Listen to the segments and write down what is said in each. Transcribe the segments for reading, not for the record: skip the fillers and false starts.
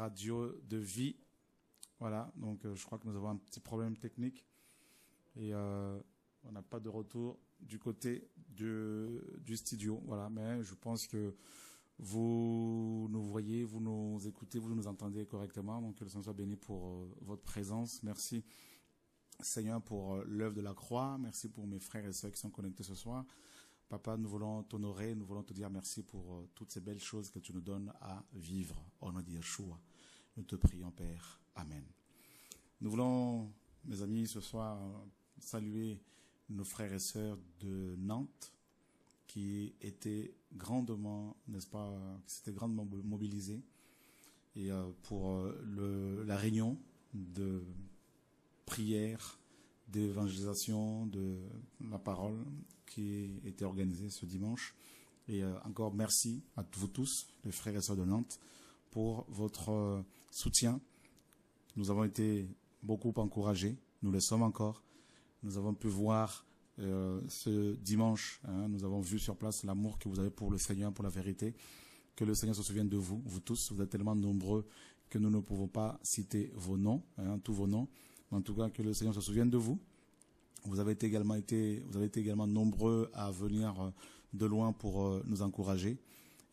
Radio de Vie. Voilà, donc je crois que nous avons un petit problème technique et on n'a pas de retour du côté du studio. Voilà, mais je pense que vous nous voyez, vous nous écoutez, vous nous entendez correctement. Donc que le Seigneur soit béni pour votre présence. Merci Seigneur pour l'œuvre de la croix. Merci pour mes frères et sœurs qui sont connectés ce soir. Papa, nous voulons t'honorer, nous voulons te dire merci pour toutes ces belles choses que tu nous donnes à vivre. Au nom de Yeshua, nous te prions, Père. Amen. Nous voulons, mes amis, ce soir, saluer nos frères et sœurs de Nantes qui étaient grandement, n'est-ce pas, qui s'étaient grandement mobilisés et pour la réunion de prière, d'évangélisation de la parole qui était organisée ce dimanche. Et encore merci à vous tous, les frères et sœurs de Nantes, pour votre soutien. Nous avons été beaucoup encouragés, nous le sommes encore. Nous avons pu voir ce dimanche, nous avons vu sur place l'amour que vous avez pour le Seigneur, pour la vérité. Que le Seigneur se souvienne de vous, vous tous. Vous êtes tellement nombreux que nous ne pouvons pas citer vos noms, tous vos noms. En tout cas, que le Seigneur se souvienne de vous. Vous avez été également nombreux à venir de loin pour nous encourager.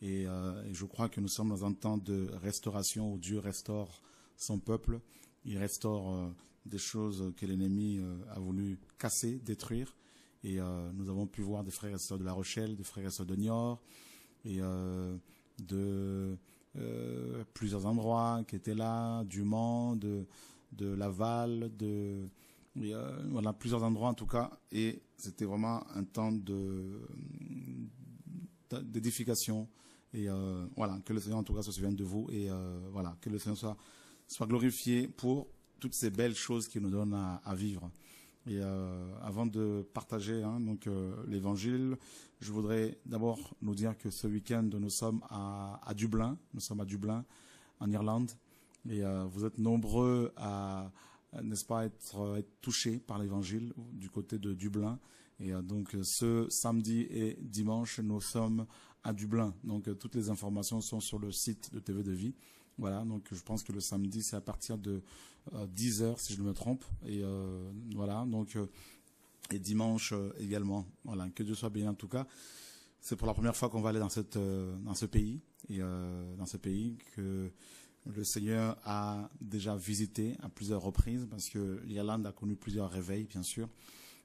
Et je crois que nous sommes dans un temps de restauration où Dieu restaure son peuple. Il restaure des choses que l'ennemi a voulu casser, détruire. Et nous avons pu voir des frères et sœurs de La Rochelle, des frères et sœurs de Niort, et de plusieurs endroits qui étaient là, du Mans, de Laval, voilà, plusieurs endroits en tout cas, et c'était vraiment un temps d'édification, et voilà, que le Seigneur en tout cas se souvienne de vous, et voilà, que le Seigneur soit glorifié pour toutes ces belles choses qu'il nous donne à vivre. Et avant de partager l'évangile, je voudrais d'abord nous dire que ce week-end nous sommes à Dublin, en Irlande. Et vous êtes nombreux à, n'est-ce pas, être touchés par l'évangile du côté de Dublin. Et donc ce samedi et dimanche, nous sommes à Dublin. Donc toutes les informations sont sur le site de TV de Vie. Voilà, donc je pense que le samedi, c'est à partir de 10h, si je ne me trompe. Et voilà, donc et dimanche également. Voilà, que Dieu soit béni en tout cas. C'est pour la première fois qu'on va aller dans ce pays. Et dans ce pays que le Seigneur a déjà visité à plusieurs reprises, parce que l'Irlande a connu plusieurs réveils, bien sûr.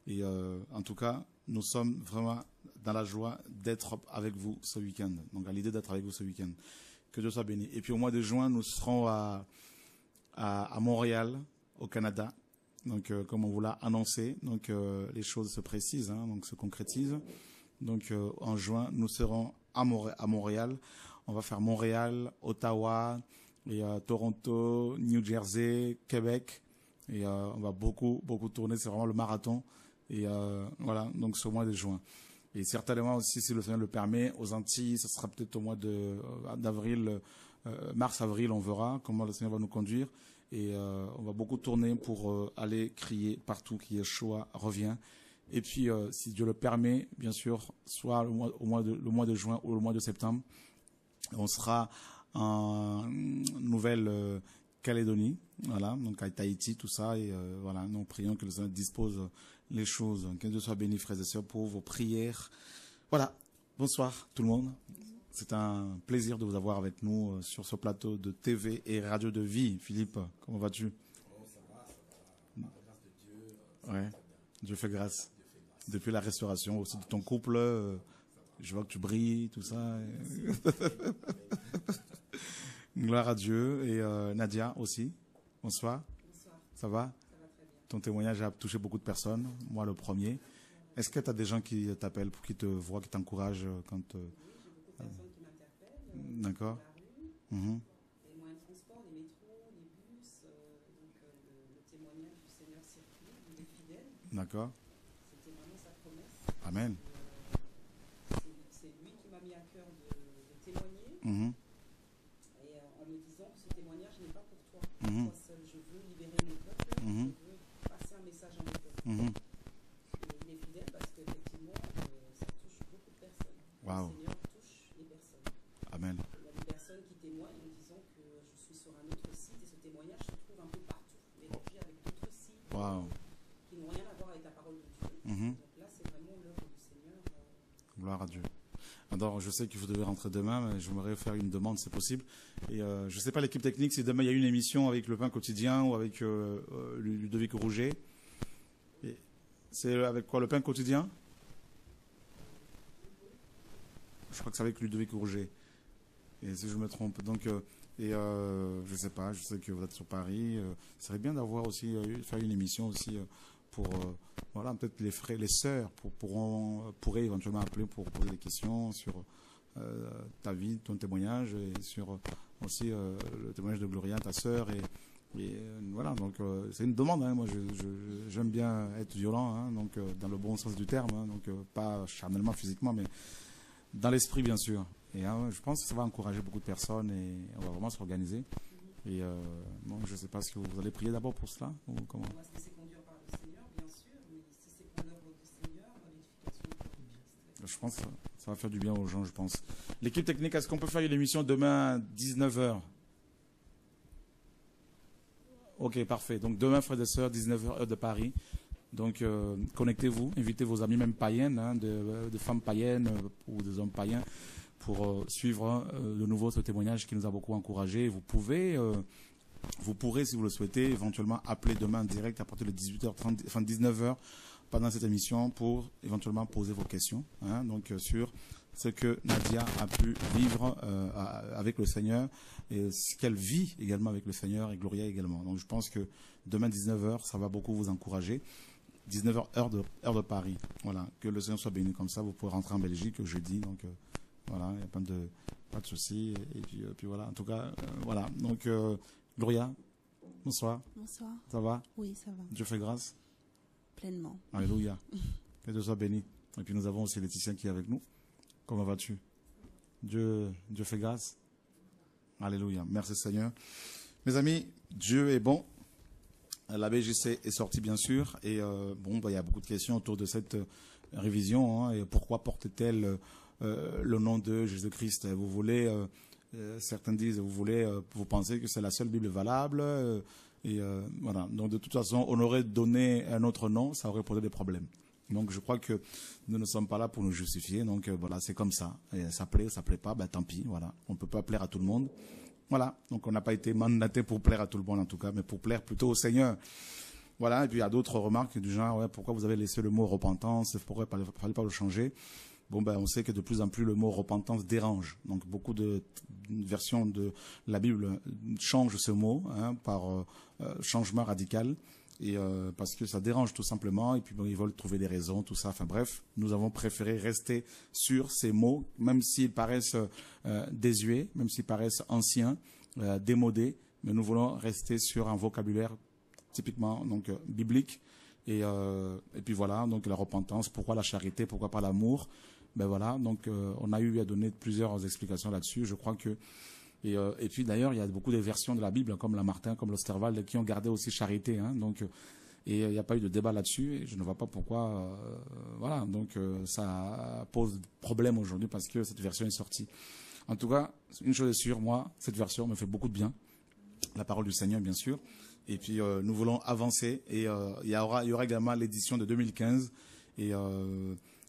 Et en tout cas, nous sommes vraiment dans la joie d'être avec vous ce week-end. Donc à l'idée d'être avec vous ce week-end. Que Dieu soit béni. Et puis au mois de juin, nous serons à Montréal, au Canada. Donc comme on vous l'a annoncé, donc les choses se précisent, donc se concrétisent. Donc en juin, nous serons à Montréal. On va faire Montréal, Ottawa, et Toronto, New Jersey, Québec. Et on va beaucoup tourner. C'est vraiment le marathon. Et voilà, donc ce mois de juin. Et certainement aussi, si le Seigneur le permet, aux Antilles, ce sera peut-être au mois d'avril, mars-avril, on verra comment le Seigneur va nous conduire. Et on va beaucoup tourner pour aller crier partout que Yeshua revient. Et puis, si Dieu le permet, bien sûr, soit le mois de juin ou le mois de septembre, on sera en Nouvelle-Calédonie, voilà, donc à Tahiti, tout ça. Et voilà, nous prions que le Seigneur dispose les choses. Que Dieu soit béni, frères et sœurs, pour vos prières. Voilà, bonsoir tout le monde. C'est un plaisir de vous avoir avec nous sur ce plateau de TV et Radio de Vie. Philippe, comment vas-tu? Oh, ça va. Par la grâce de Dieu. Ouais, Dieu fait grâce. Depuis la restauration aussi de ton couple, je vois que tu brilles, tout ça. Gloire à Dieu. Et Nadia aussi. Bonsoir. Bonsoir. Ça va? Ça va très bien. Ton témoignage a touché beaucoup de personnes, moi le premier. Est-ce que tu as des gens qui t'appellent, pour qui te voient, qui t'encouragent quand... Oui, j'ai beaucoup de personnes qui m'interpellent. D'accord. Dans la rue, les moyens de transport, les métros, les bus. Donc le témoignage du Seigneur circule, il est fidèle. D'accord. C'était vraiment sa promesse. Amen. C'est lui qui m'a mis à cœur de témoigner. Et en me disant que ce témoignage n'est pas pour toi. Toi seul, je veux libérer mon peuple. Je veux passer un message à mon peuple. Et il est fidèle parce qu'effectivement, ça touche beaucoup de personnes. Wow. Le Seigneur touche les personnes. Amen. Il y a des personnes qui témoignent en disant que je suis sur un autre Gloire à Dieu. Alors, je sais que vous devez rentrer demain, mais j'aimerais faire une demande, c'est possible. Et je ne sais pas l'équipe technique, si demain il y a une émission avec le pain quotidien ou avec Ludovic Rouget. C'est avec quoi, le pain quotidien? Je crois que c'est avec Ludovic Rouget. Et si je me trompe. Donc, je ne sais pas, je sais que vous êtes sur Paris. Ce serait bien d'avoir aussi, faire une émission aussi pour, voilà, peut-être les sœurs pourraient éventuellement appeler pour poser des questions sur ta vie, ton témoignage, et sur aussi le témoignage de Gloria, ta sœur. Et voilà, donc c'est une demande. Hein. Moi, j'aime bien être violent, hein, donc dans le bon sens du terme, hein, donc pas charnellement, physiquement, mais dans l'esprit, bien sûr. Et je pense que ça va encourager beaucoup de personnes et on va vraiment s'organiser. Et bon, je ne sais pas si vous allez prier d'abord pour cela ou comment. On va se laisser conduire par le Seigneur, bien sûr, mais si c'est pour l'œuvre du Seigneur, l'édification du Christ. Je pense que ça va faire du bien aux gens, je pense. L'équipe technique, est-ce qu'on peut faire une émission demain à 19h? Ok, parfait. Donc demain, frères et sœurs, 19h, heure de Paris. Donc connectez-vous, invitez vos amis, même païennes, hein, de femmes païennes ou des hommes païens, pour suivre de nouveau ce témoignage qui nous a beaucoup encouragés. Vous pourrez, si vous le souhaitez, éventuellement appeler demain en direct à partir de 18h30, enfin 19h pendant cette émission pour éventuellement poser vos questions, hein, donc sur ce que Nadia a pu vivre avec le Seigneur et ce qu'elle vit également avec le Seigneur et Gloria également. Donc je pense que demain 19h, ça va beaucoup vous encourager. 19h heure de Paris. Voilà, que le Seigneur soit béni comme ça. Vous pourrez rentrer en Belgique jeudi, donc voilà, il n'y a pas de souci. Et puis voilà, en tout cas, voilà. Donc Gloria, bonsoir. Bonsoir. Ça va? Oui, ça va. Dieu fait grâce. Pleinement. Alléluia. Que Dieu soit béni. Et puis nous avons aussi Laetitia qui est avec nous. Comment vas-tu? Dieu fait grâce. Alléluia. Merci Seigneur. Mes amis, Dieu est bon. La BGC est sortie bien sûr. Et bon, il y a beaucoup de questions autour de cette révision. Hein, et pourquoi porte-t-elle le nom de Jésus-Christ? Vous voulez, certains disent, vous pensez que c'est la seule Bible valable. Voilà. Donc de toute façon, on aurait donné un autre nom, ça aurait posé des problèmes. Donc je crois que nous ne sommes pas là pour nous justifier. Donc voilà, c'est comme ça. Et ça plaît, ça plaît pas, ben tant pis. Voilà, on ne peut pas plaire à tout le monde. Voilà, donc on n'a pas été mandaté pour plaire à tout le monde en tout cas, mais pour plaire plutôt au Seigneur. Voilà, et puis il y a d'autres remarques du genre, ouais, pourquoi vous avez laissé le mot repentance, pourquoi il ne fallait pas le changer? Bon, ben on sait que de plus en plus le mot repentance dérange. Donc beaucoup de versions de la Bible changent ce mot hein, par changement radical. Et parce que ça dérange tout simplement, et puis bon, ils veulent trouver des raisons, tout ça. Enfin bref, nous avons préféré rester sur ces mots, même s'ils paraissent désuets, même s'ils paraissent anciens, démodés, mais nous voulons rester sur un vocabulaire typiquement donc biblique. Et puis voilà, donc la repentance, pourquoi la charité, pourquoi pas l'amour? Ben voilà, donc on a eu à donner plusieurs explications là-dessus. Je crois que et puis d'ailleurs, il y a beaucoup de versions de la Bible, comme la Martin, comme l'Osterwald, qui ont gardé aussi charité. Hein, donc, et il n'y a pas eu de débat là-dessus. Et je ne vois pas pourquoi. Voilà, donc ça pose problème aujourd'hui parce que cette version est sortie. En tout cas, une chose est sûre, moi, cette version me fait beaucoup de bien. La parole du Seigneur, bien sûr. Et puis, nous voulons avancer. Et il y aura également l'édition de 2015. Et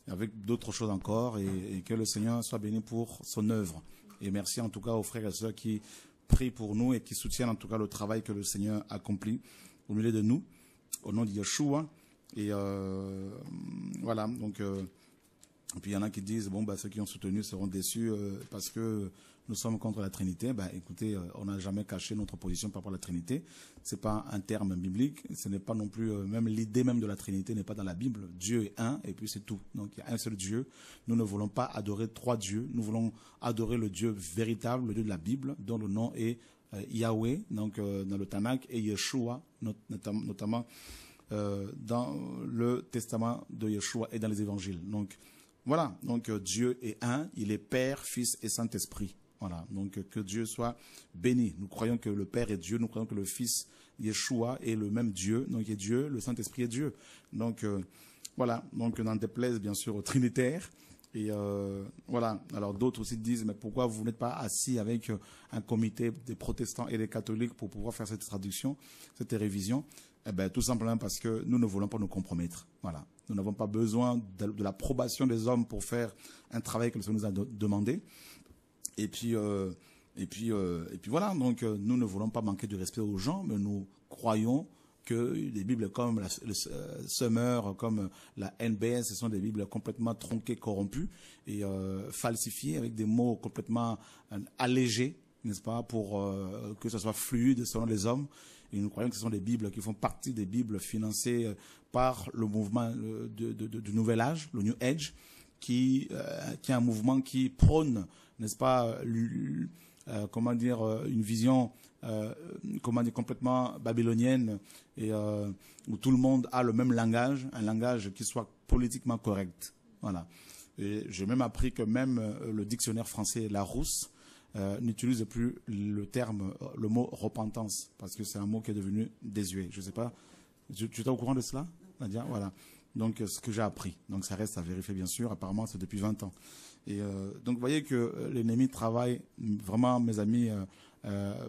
avec d'autres choses encore. Et que le Seigneur soit béni pour son œuvre. Et merci en tout cas aux frères et sœurs qui prient pour nous et qui soutiennent en tout cas le travail que le Seigneur accomplit au milieu de nous, au nom de Yeshua. Et voilà, donc, et puis il y en a qui disent, bon, bah, ceux qui ont soutenu seront déçus parce que nous sommes contre la Trinité. Bah, écoutez, on n'a jamais caché notre position par rapport à la Trinité. C'est pas un terme biblique, ce n'est pas non plus, même l'idée même de la Trinité n'est pas dans la Bible. Dieu est un et puis c'est tout. Donc il y a un seul Dieu. Nous ne voulons pas adorer trois dieux. Nous voulons adorer le Dieu véritable, le Dieu de la Bible, dont le nom est Yahweh, donc dans le Tanakh, et Yeshua, notamment dans le testament de Yeshua et dans les évangiles. Donc voilà, donc Dieu est un, il est Père, Fils et Saint-Esprit. Voilà, donc que Dieu soit béni. Nous croyons que le Père est Dieu, nous croyons que le Fils Yeshua est le même Dieu, donc il est Dieu, le Saint-Esprit est Dieu. Donc voilà, donc n'en déplaise bien sûr aux Trinitaires. Et voilà, alors d'autres aussi disent, mais pourquoi vous n'êtes pas assis avec un comité des protestants et des catholiques pour pouvoir faire cette traduction, cette révision? Eh bien, tout simplement parce que nous ne voulons pas nous compromettre. Voilà. Nous n'avons pas besoin de l'approbation des hommes pour faire un travail que le Seigneur nous a demandé. Et puis voilà. Donc, nous ne voulons pas manquer de respect aux gens, mais nous croyons que des Bibles comme le Summer, comme la NBS, ce sont des Bibles complètement tronquées, corrompues et falsifiées avec des mots complètement allégés, n'est-ce pas, pour que ce soit fluide selon les hommes. Et nous croyons que ce sont des Bibles qui font partie des Bibles financées par le mouvement du Nouvel Âge, le New Age, qui est un mouvement qui prône, n'est-ce pas, comment dire, une vision comment dire, complètement babylonienne et où tout le monde a le même langage, un langage qui soit politiquement correct. Voilà. Et j'ai même appris que même le dictionnaire français Larousse n'utilise plus le mot repentance, parce que c'est un mot qui est devenu désuet. Je ne sais pas, tu es au courant de cela, Nadia? Voilà. Donc, ce que j'ai appris. Donc, ça reste à vérifier, bien sûr. Apparemment, c'est depuis 20 ans. Et donc, vous voyez que l'ennemi travaille vraiment, mes amis,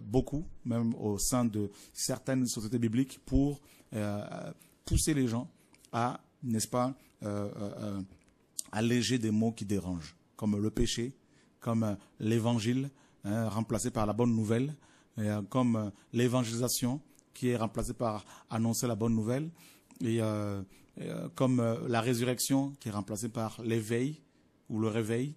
beaucoup, même au sein de certaines sociétés bibliques, pour pousser les gens à, n'est-ce pas, alléger des mots qui dérangent, comme le péché, comme l'évangile, remplacé par la bonne nouvelle, comme l'évangélisation, qui est remplacée par annoncer la bonne nouvelle, et comme la résurrection, qui est remplacée par l'éveil ou le réveil,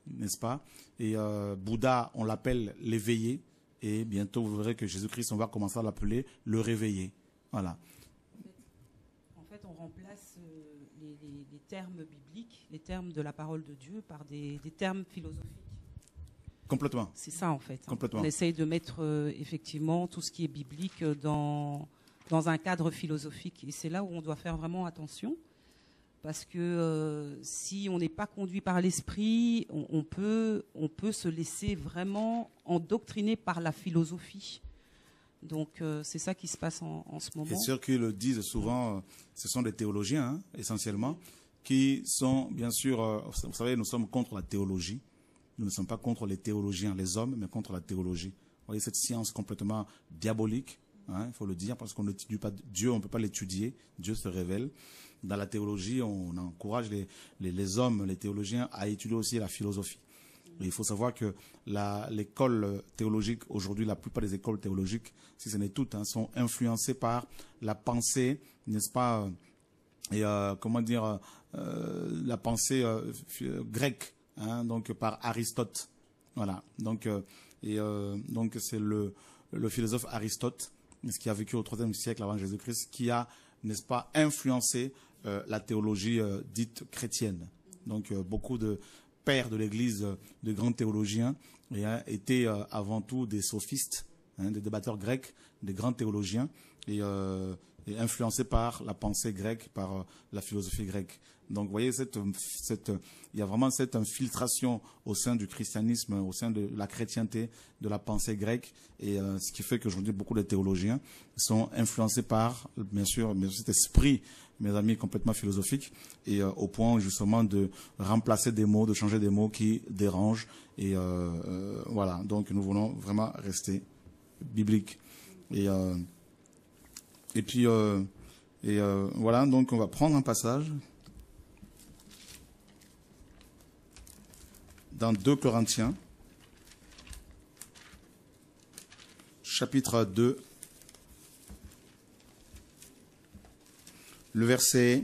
n'est-ce pas? Et Bouddha, on l'appelle l'éveillé, et bientôt vous verrez que Jésus-Christ, on va commencer à l'appeler le réveillé. Voilà. En fait, on remplace les termes bibliques, les termes de la parole de Dieu, par des termes philosophiques. Complètement. C'est ça, en fait. Complètement. On essaye de mettre effectivement tout ce qui est biblique dans un cadre philosophique. Et c'est là où on doit faire vraiment attention. Parce que si on n'est pas conduit par l'esprit, on peut se laisser vraiment endoctriner par la philosophie. Donc c'est ça qui se passe en ce moment. C'est sûr qu'ils le disent souvent, ce sont des théologiens, hein, essentiellement, qui sont, bien sûr, vous savez, nous sommes contre la théologie. Nous ne sommes pas contre les théologiens, les hommes, mais contre la théologie. Vous voyez, cette science complètement diabolique, hein, il faut le dire, parce qu'on n'étudie pas Dieu, on ne peut pas l'étudier, Dieu se révèle. Dans la théologie, on encourage les hommes, les théologiens, à étudier aussi la philosophie. Et il faut savoir que l'école théologique, aujourd'hui, la plupart des écoles théologiques, si ce n'est toutes, hein, sont influencées par la pensée, n'est-ce pas, et comment dire, la pensée grecque, hein, donc par Aristote. Voilà. Donc, donc c'est le philosophe Aristote, qui a vécu au IIIe siècle avant Jésus-Christ, qui a, n'est-ce pas, influencé la théologie dite chrétienne. Donc beaucoup de pères de l'Église, de grands théologiens, étaient avant tout des sophistes, hein, des débatteurs grecs, des grands théologiens, et influencés par la pensée grecque, par la philosophie grecque. Donc vous voyez, il y a vraiment cette infiltration au sein du christianisme, au sein de la chrétienté, de la pensée grecque, et ce qui fait qu'aujourd'hui beaucoup de théologiens sont influencés par, bien sûr, cet esprit, mes amis, complètement philosophique, et au point justement de remplacer des mots, de changer des mots qui dérangent, et voilà. Donc nous voulons vraiment rester bibliques. Et puis voilà. Donc on va prendre un passage dans 2 Corinthiens, chapitre 2, le verset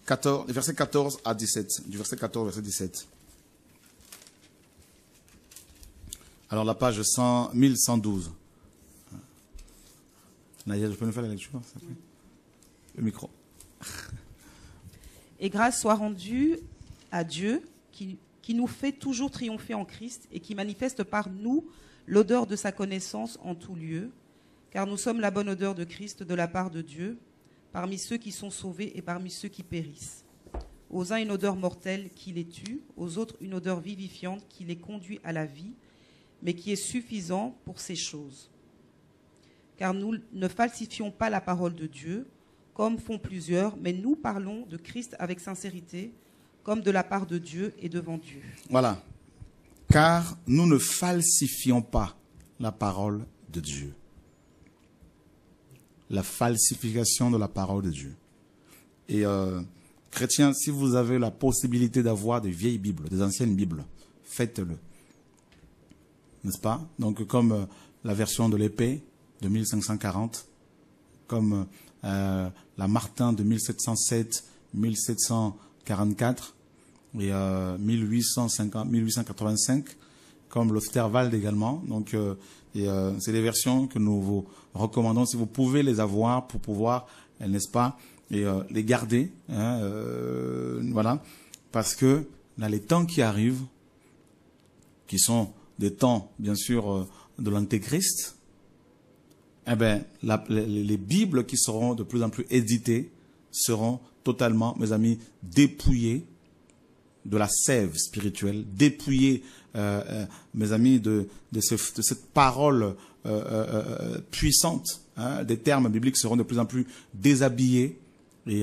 14, verset 14 à 17, du verset 14 au verset 17. Alors la page 1112. Nadia, je peux nous faire la lecture? Le micro. Et grâce soit rendue à Dieu qui nous fait toujours triompher en Christ et qui manifeste par nous l'odeur de sa connaissance en tout lieu, car nous sommes la bonne odeur de Christ de la part de Dieu, parmi ceux qui sont sauvés et parmi ceux qui périssent. Aux uns une odeur mortelle qui les tue, aux autres une odeur vivifiante qui les conduit à la vie, mais qui est suffisant pour ces choses. Car nous ne falsifions pas la parole de Dieu, comme font plusieurs, mais nous parlons de Christ avec sincérité, comme de la part de Dieu et devant Dieu. Voilà. Car nous ne falsifions pas la parole de Dieu. la falsification de la parole de Dieu. Et chrétiens, si vous avez la possibilité d'avoir des vieilles Bibles, des anciennes Bibles, faites-le. N'est-ce pas? Donc comme la version de l'épée de 1540, comme la Martin de 1707, 1744 et 1885, comme l'Osterwald également. Donc c'est des versions que nous vous recommandons si vous pouvez les avoir pour pouvoir, n'est-ce pas, et les garder, hein, voilà, parce que dans les temps qui arrivent, qui sont des temps, bien sûr, de l'Antéchrist, eh ben, les Bibles qui seront de plus en plus éditées seront totalement, mes amis, dépouillées de la sève spirituelle, dépouillées, mes amis, de cette parole puissante. Hein, des termes bibliques seront de plus en plus déshabillés et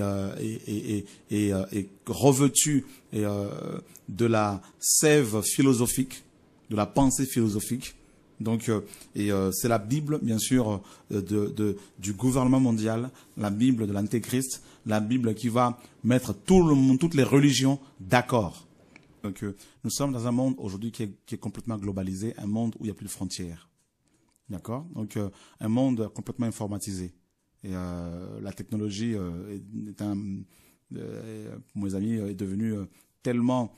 revêtus de la sève philosophique, de la pensée philosophique. Donc, c'est la Bible, bien sûr, du gouvernement mondial, la Bible de l'Antéchrist, la Bible qui va mettre tout le monde, toutes les religions d'accord. Donc, nous sommes dans un monde aujourd'hui qui est complètement globalisé, un monde où il n'y a plus de frontières. D'accord? Donc, un monde complètement informatisé. Et la technologie mes amis, est devenue tellement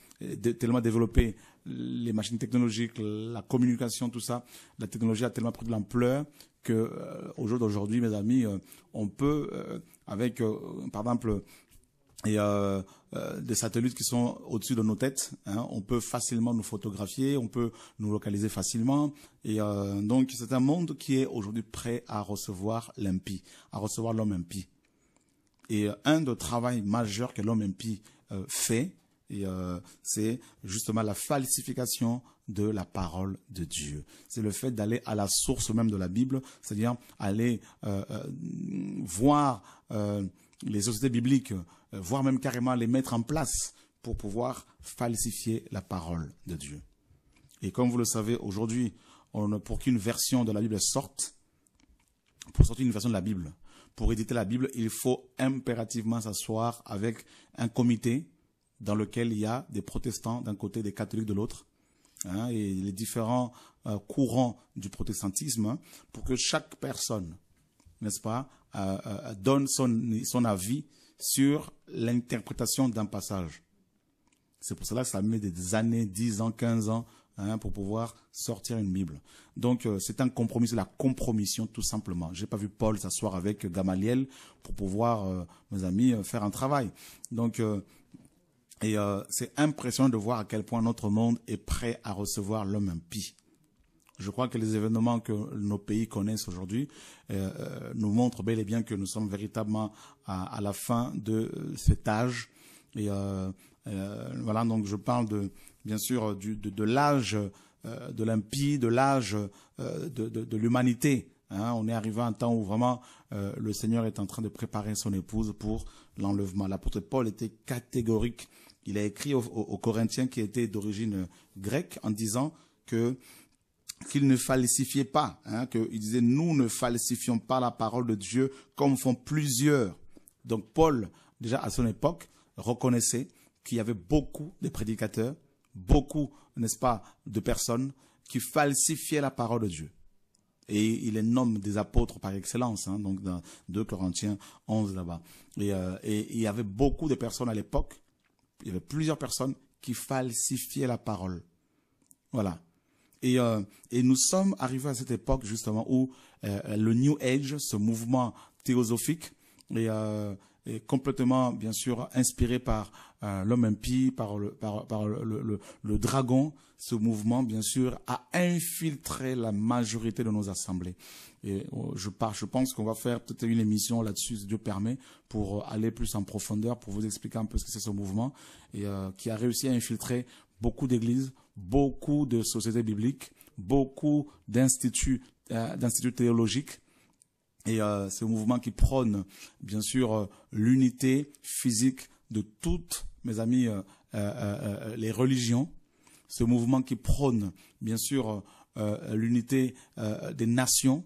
développée. Les machines technologiques, la communication, tout ça, la technologie a tellement pris de l'ampleur que au jour d'aujourd'hui, mes amis, on peut, avec, par exemple, des satellites qui sont au-dessus de nos têtes, hein, on peut facilement nous photographier, on peut nous localiser facilement. Et donc, c'est un monde qui est aujourd'hui prêt à recevoir l'impie, à recevoir l'homme impie. Et un des travaux majeurs que l'homme impie fait, c'est justement la falsification de la parole de Dieu. C'est le fait d'aller à la source même de la Bible, c'est-à-dire aller voir les sociétés bibliques, voire même carrément les mettre en place pour pouvoir falsifier la parole de Dieu. Et comme vous le savez, aujourd'hui, pour qu'une version de la Bible sorte, pour sortir une version de la Bible, pour éditer la Bible, il faut impérativement s'asseoir avec un comité dans lequel il y a des protestants d'un côté, des catholiques de l'autre, hein, et les différents courants du protestantisme, hein, pour que chaque personne, n'est-ce pas, donne son avis sur l'interprétation d'un passage. C'est pour cela que ça met des années, 10 ans, 15 ans, hein, pour pouvoir sortir une Bible. Donc, c'est un compromis, c'est la compromission tout simplement. J'ai pas vu Paul s'asseoir avec Gamaliel pour pouvoir, mes amis, faire un travail. Donc, c'est impressionnant de voir à quel point notre monde est prêt à recevoir l'homme impie. Je crois que les événements que nos pays connaissent aujourd'hui nous montrent bel et bien que nous sommes véritablement à la fin de cet âge. Et voilà, donc je parle bien sûr de l'âge de l'impie, de l'âge de l'humanité. Hein, on est arrivé à un temps où vraiment le Seigneur est en train de préparer son épouse pour l'enlèvement. L'apôtre Paul était catégorique. Il a écrit aux Corinthiens qui étaient d'origine grecque en disant qu'il ne falsifiait pas, hein, qu'il disait « Nous ne falsifions pas la parole de Dieu comme font plusieurs ». Donc Paul, déjà à son époque, reconnaissait qu'il y avait beaucoup de prédicateurs, beaucoup, n'est-ce pas, de personnes qui falsifiaient la parole de Dieu. Et il les nomme des apôtres par excellence, hein, donc dans 2 Corinthiens 11 là-bas. Et il y avait beaucoup de personnes à l'époque, il y avait plusieurs personnes qui falsifiaient la parole. Voilà. Et nous sommes arrivés à cette époque justement où le New Age, ce mouvement théosophique, est complètement, bien sûr, inspiré par l'homme impie, par le dragon. Ce mouvement, bien sûr, a infiltré la majorité de nos assemblées. Et je pense qu'on va faire peut-être une émission là-dessus, si Dieu permet, pour aller plus en profondeur, pour vous expliquer un peu ce que c'est ce mouvement, et qui a réussi à infiltrer beaucoup d'églises, beaucoup de sociétés bibliques, beaucoup d'instituts théologiques. Et c'est un mouvement qui prône, bien sûr, l'unité physique de toutes, mes amis, les religions. Ce mouvement qui prône, bien sûr, l'unité des nations,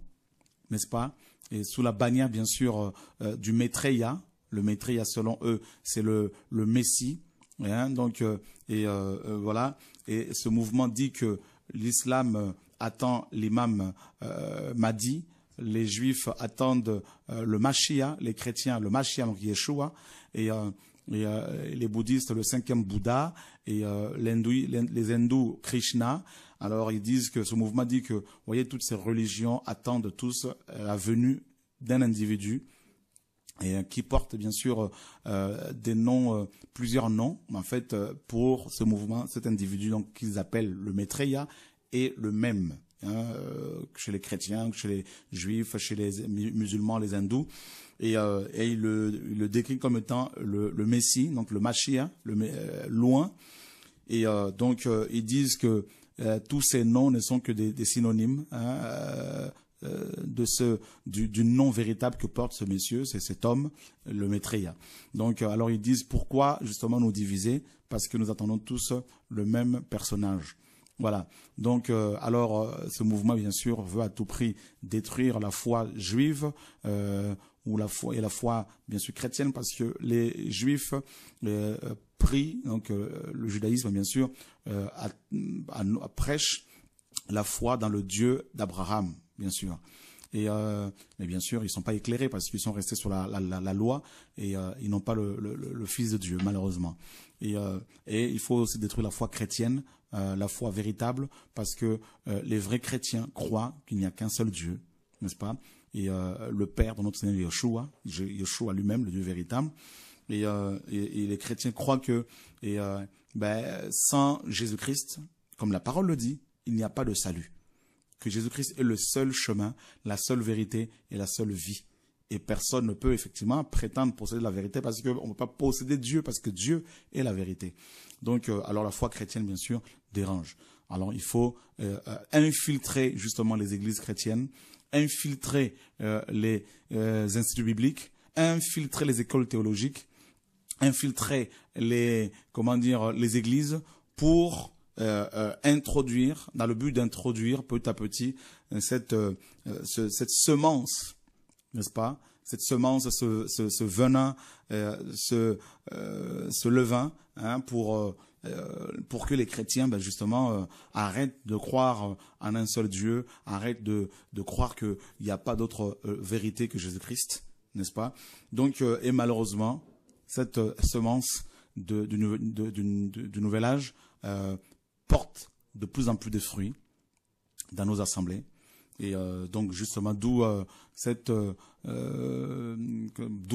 n'est-ce pas? et sous la bannière, bien sûr, du Maitreya. Le Maitreya, selon eux, c'est le Messie. Hein, donc, voilà. Et ce mouvement dit que l'islam attend l'imam Mahdi, les juifs attendent le Mashiach, les chrétiens le Mashiach, donc Yeshua, et les bouddhistes le 5e Bouddha, et les hindous Krishna. Alors ils disent que ce mouvement dit que, vous voyez, toutes ces religions attendent tous la venue d'un individu, et qui porte bien sûr des noms, plusieurs noms, en fait, pour ce mouvement, cet individu, donc qu'ils appellent le Maitreya, et le même, hein, chez les chrétiens, chez les juifs, chez les musulmans, les hindous, et il le décrit comme étant le Messie, donc le Mashiach, loin, et donc ils disent que tous ces noms ne sont que des synonymes, hein, du nom véritable que porte ce monsieur, c'est cet homme, le Maitreya. Donc, alors ils disent pourquoi justement nous diviser, parce que nous attendons tous le même personnage. Voilà. Donc, ce mouvement, bien sûr, veut à tout prix détruire la foi juive, ou la foi, bien sûr, chrétienne, parce que les juifs prient, donc le judaïsme, bien sûr, prêche la foi dans le Dieu d'Abraham, bien sûr. Mais bien sûr, ils ne sont pas éclairés parce qu'ils sont restés sur la loi, et ils n'ont pas le Fils de Dieu, malheureusement. Et il faut aussi détruire la foi chrétienne, la foi véritable, parce que les vrais chrétiens croient qu'il n'y a qu'un seul Dieu, n'est-ce pas? Et le Père de notre Seigneur Yeshua lui-même, le Dieu véritable. Et les chrétiens croient que sans Jésus-Christ, comme la parole le dit, il n'y a pas de salut. Que Jésus-Christ est le seul chemin, la seule vérité et la seule vie. Et personne ne peut effectivement prétendre posséder la vérité, parce qu'on ne peut pas posséder Dieu, parce que Dieu est la vérité. Donc, alors la foi chrétienne, bien sûr, dérange. Alors il faut infiltrer justement les églises chrétiennes, infiltrer les instituts bibliques, infiltrer les écoles théologiques, infiltrer les églises pour introduire, dans le but d'introduire petit à petit cette semence, n'est-ce pas? Cette semence, ce venin, ce levain, hein, pour que les chrétiens, justement, arrêtent de croire en un seul Dieu, arrêtent de croire qu'il n'y a pas d'autre vérité que Jésus-Christ, n'est-ce pas? Donc, et malheureusement, cette semence du nouvel âge porte de plus en plus de fruits dans nos assemblées. Et donc justement, d'où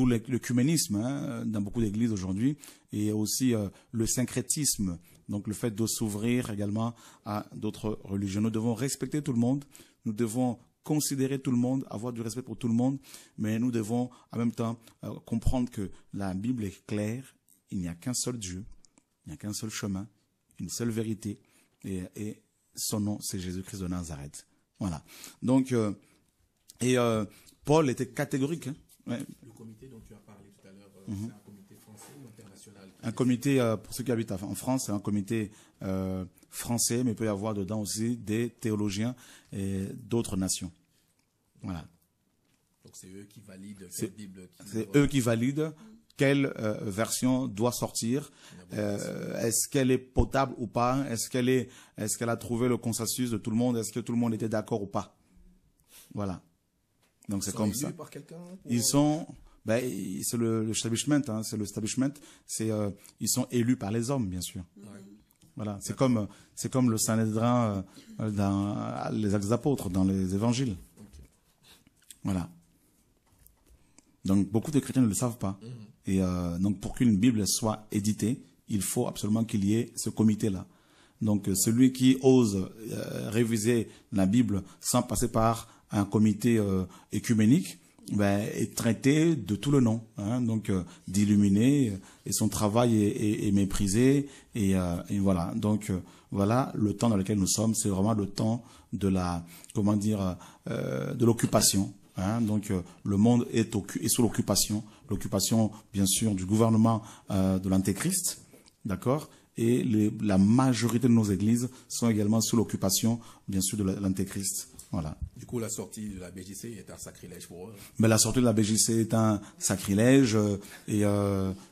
l'œcuménisme, hein, dans beaucoup d'églises aujourd'hui, et aussi le syncrétisme, donc le fait de s'ouvrir également à d'autres religions. Nous devons respecter tout le monde, nous devons considérer tout le monde, avoir du respect pour tout le monde, mais nous devons en même temps comprendre que la Bible est claire, il n'y a qu'un seul Dieu, il n'y a qu'un seul chemin, une seule vérité, et son nom, c'est Jésus-Christ de Nazareth. Voilà. Donc, Paul était catégorique. Hein. Ouais. Le comité dont tu as parlé tout à l'heure, c'est un comité français ou international? Un comité, pour ceux qui habitent en France, c'est un comité français, mais il peut y avoir dedans aussi des théologiens et d'autres nations. Voilà. Donc c'est eux qui valident cette Bible. C'est eux qui valident quelle version doit sortir, est-ce qu'elle est potable ou pas, est-ce qu'elle a trouvé le consensus de tout le monde, est-ce que tout le monde était d'accord ou pas. Voilà. Donc c'est comme ça. Par quelqu'un pour... Ils sont, c'est le establishment, hein, c'est le establishment, ils sont élus par les hommes, bien sûr. Ouais. Voilà, c'est comme le Sanhédrin dans les Actes des Apôtres, dans les Évangiles. Okay. Voilà. Donc beaucoup de chrétiens ne le savent pas. Et donc pour qu'une Bible soit éditée, il faut absolument qu'il y ait ce comité-là. Donc celui qui ose réviser la Bible sans passer par un comité écuménique, est traité de tout le nom, hein, donc d'illuminé, et son travail est méprisé, et voilà. Donc voilà le temps dans lequel nous sommes, c'est vraiment le temps de de l'occupation. Hein, donc le monde est sous l'occupation, bien sûr du gouvernement de l'Antéchrist, d'accord, et la majorité de nos églises sont également sous l'occupation bien sûr de l'Antéchrist. Voilà. Du coup, la sortie de la BJC est un sacrilège pour eux. Mais la sortie de la BJC est un sacrilège.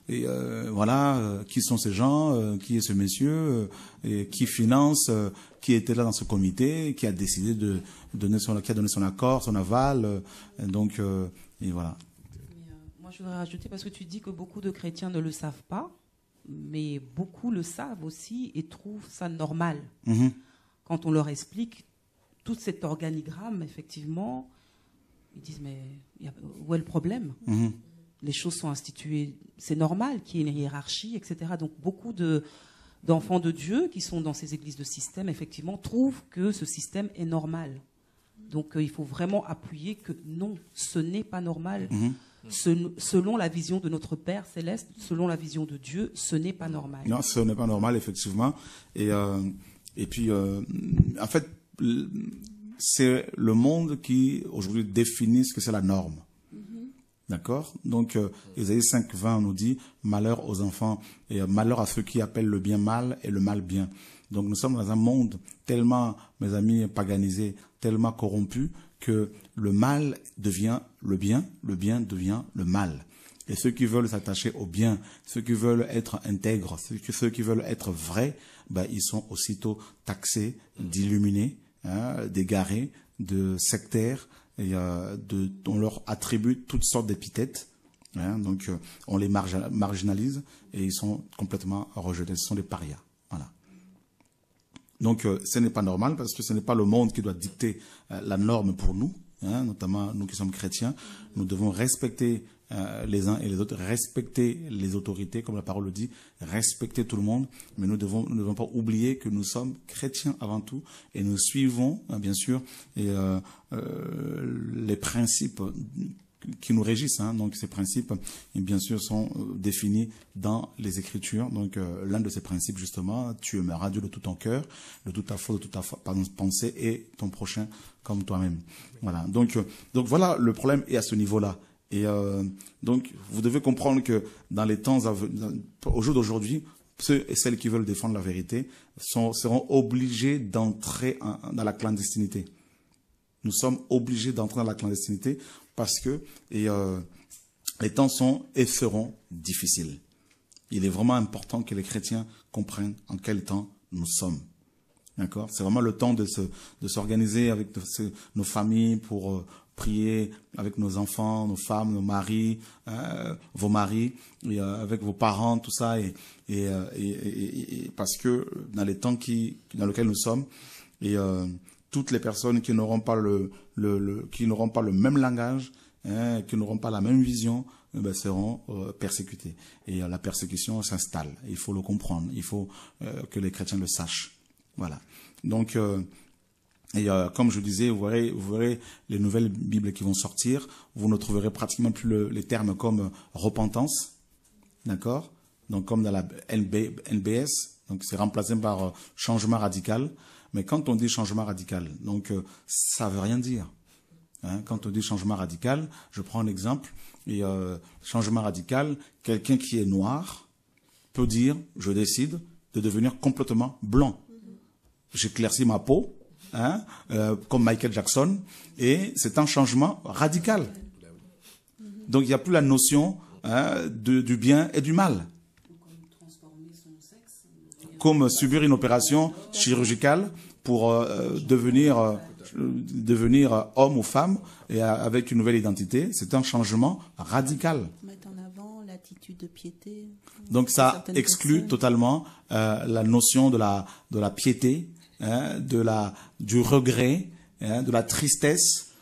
Voilà, qui sont ces gens, qui est ce monsieur, et qui finance, qui était là dans ce comité, qui a décidé de donner qui a donné son accord, son aval. Donc, et voilà. Moi, je voudrais rajouter, parce que tu dis que beaucoup de chrétiens ne le savent pas, mais beaucoup le savent aussi et trouvent ça normal. Mm-hmm. Quand on leur explique tout cet organigramme, effectivement, ils disent, mais où est le problème? Mm-hmm. Les choses sont instituées, c'est normal qu'il y ait une hiérarchie, etc. Donc beaucoup d'enfants de Dieu qui sont dans ces églises de système, effectivement, trouvent que ce système est normal. Donc il faut vraiment appuyer que non, ce n'est pas normal. Mm-hmm. Selon la vision de notre Père Céleste, selon la vision de Dieu, ce n'est pas normal. Non, ce n'est pas normal, effectivement. Et puis, en fait, c'est le monde qui, aujourd'hui, définit ce que c'est la norme. D'accord? Donc, Ésaïe 5:20 nous dit « Malheur aux enfants et malheur à ceux qui appellent le bien mal et le mal bien ». Donc, nous sommes dans un monde tellement, mes amis, paganisé, tellement corrompu que le mal devient le bien devient le mal. Et ceux qui veulent s'attacher au bien, ceux qui veulent être intègres, ceux qui veulent être vrais, ben, ils sont aussitôt taxés d'illuminés, d'égarés, de sectaires, et on leur attribue toutes sortes d'épithètes. Donc on les marginalise et ils sont complètement rejetés. Ce sont des parias. Voilà. Donc ce n'est pas normal parce que ce n'est pas le monde qui doit dicter la norme pour nous, notamment nous qui sommes chrétiens. Nous devons respecter les uns et les autres, respecter les autorités, comme la parole le dit, respecter tout le monde, mais nous ne devons pas oublier que nous sommes chrétiens avant tout et nous suivons, bien sûr, les principes qui nous régissent. Donc ces principes, bien sûr, sont définis dans les Écritures. Donc l'un de ces principes, justement, tu aimeras Dieu de tout ton cœur, de toute ta foi, de toute ta pensée et ton prochain comme toi-même. Voilà. Donc voilà, le problème est à ce niveau-là. Et donc, vous devez comprendre que dans les temps, au jour d'aujourd'hui, ceux et celles qui veulent défendre la vérité seront obligés d'entrer dans la clandestinité. Nous sommes obligés d'entrer dans la clandestinité parce que les temps sont et seront difficiles. Il est vraiment important que les chrétiens comprennent en quel temps nous sommes. D'accord? C'est vraiment le temps de s'organiser avec nos familles pour prier avec nos enfants, nos femmes, nos maris, vos maris, et, avec vos parents, tout ça, et parce que dans les temps dans lesquels nous sommes, et toutes les personnes qui n'auront pas qui n'auront pas le même langage, qui n'auront pas la même vision, seront persécutées. Et la persécution s'installe. Il faut le comprendre. Il faut que les chrétiens le sachent. Voilà. Donc comme je disais, vous verrez les nouvelles Bibles qui vont sortir. Vous ne trouverez pratiquement plus les termes comme repentance, d'accord? Donc comme dans la NBS, donc c'est remplacé par changement radical. Mais quand on dit changement radical, donc ça veut rien dire. Quand on dit changement radical, je prends un exemple. Et changement radical, quelqu'un qui est noir peut dire, je décide de devenir complètement blanc. J'éclaircis ma peau. Comme Michael Jackson, et c'est un changement radical. Donc il n'y a plus la notion du bien et du mal. Comme subir une opération chirurgicale pour devenir homme ou femme et avec une nouvelle identité, c'est un changement radical. Mettre en avant l'attitude de piété. Donc ça exclut totalement la notion de la piété, du regret, de la tristesse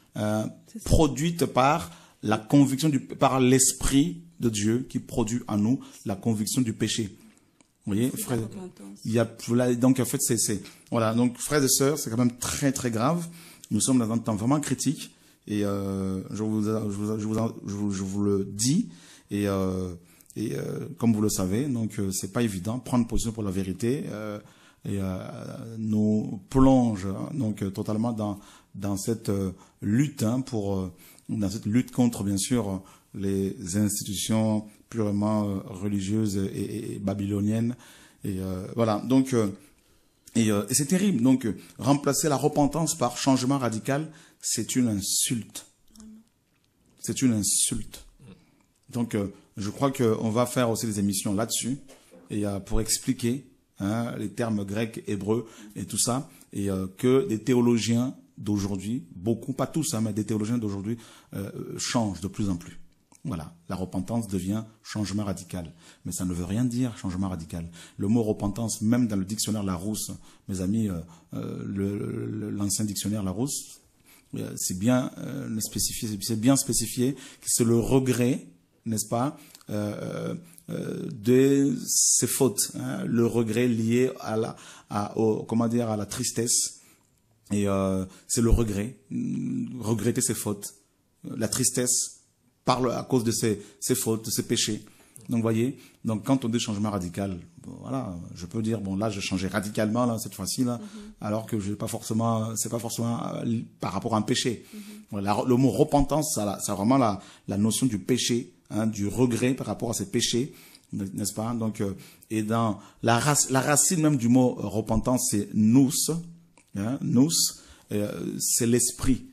produite par la conviction par l'esprit de Dieu qui produit en nous la conviction du péché. Vous voyez, frère, donc en fait voilà, donc frères et sœurs, c'est quand même très très grave. Nous sommes dans un temps vraiment critique et je vous le dis et comme vous le savez, donc c'est pas évident prendre position pour la vérité. Nous plonge donc totalement dans cette lutte dans cette lutte contre bien sûr les institutions purement religieuses et babyloniennes et voilà donc Et c'est terrible. Donc, remplacer la repentance par changement radical, c'est une insulte. C'est une insulte. Donc, je crois qu'on va faire aussi des émissions là-dessus, et pour expliquer les termes grecs, hébreux et tout ça, et que des théologiens d'aujourd'hui, beaucoup, pas tous, mais des théologiens d'aujourd'hui changent de plus en plus. Voilà, la repentance devient changement radical. Mais ça ne veut rien dire, changement radical. Le mot repentance, même dans le dictionnaire Larousse, mes amis, l'ancien dictionnaire Larousse, c'est bien spécifié que c'est le regret, n'est-ce pas, de ses fautes, le regret lié à la tristesse. Et c'est le regret, regretter ses fautes, la tristesse à cause de ses fautes, de ses péchés. Donc, voyez, donc quand on dit changement radical, voilà, je peux dire, bon, là, j'ai changé radicalement, là, cette fois-ci, là, alors que c'est pas forcément par rapport à un péché. Voilà, le mot repentance, ça a vraiment la notion du péché, du regret par rapport à ses péchés, n'est-ce pas? Donc, et dans la racine même du mot repentance, c'est nous, nous, c'est l'esprit,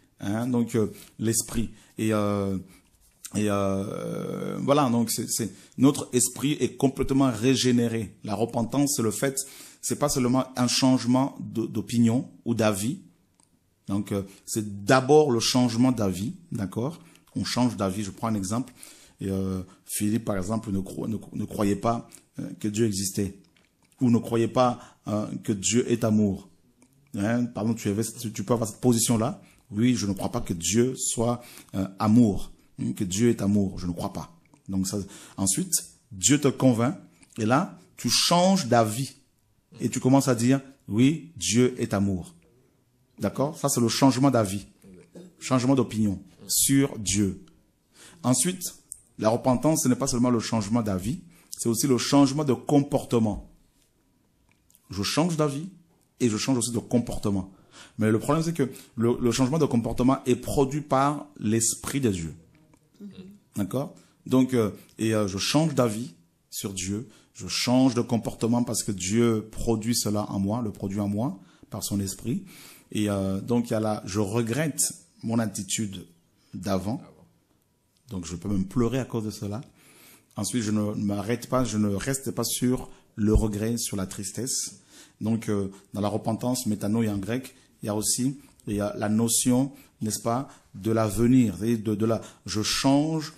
donc l'esprit. Et voilà, donc c'est notre esprit est complètement régénéré. La repentance, c'est le fait, c'est pas seulement un changement d'opinion ou d'avis. Donc c'est d'abord le changement d'avis, d'accord? On change d'avis. Je prends un exemple. Et, Philippe, par exemple, ne croyait pas que Dieu existait, ou ne croyait pas que Dieu est amour. Pardon, tu peux avoir cette position-là. Oui, je ne crois pas que Dieu soit amour. Que Dieu est amour, je ne crois pas. Donc ça, ensuite, Dieu te convainc, et là, tu changes d'avis. Et tu commences à dire, oui, Dieu est amour. D'accord? Ça, c'est le changement d'avis. Changement d'opinion sur Dieu. Ensuite, la repentance, ce n'est pas seulement le changement d'avis, c'est aussi le changement de comportement. Je change d'avis et je change aussi de comportement. Mais le problème, c'est que le changement de comportement est produit par l'Esprit de Dieu. D'accord? Donc, je change d'avis sur Dieu, je change de comportement parce que Dieu produit cela en moi, le produit en moi par son esprit. Et donc, je regrette mon attitude d'avant. Donc, je peux même pleurer à cause de cela. Ensuite, je ne reste pas sur le regret, sur la tristesse. Donc, dans la repentance, métanoïa en grec, il y a la notion, n'est-ce pas, de l'avenir, je change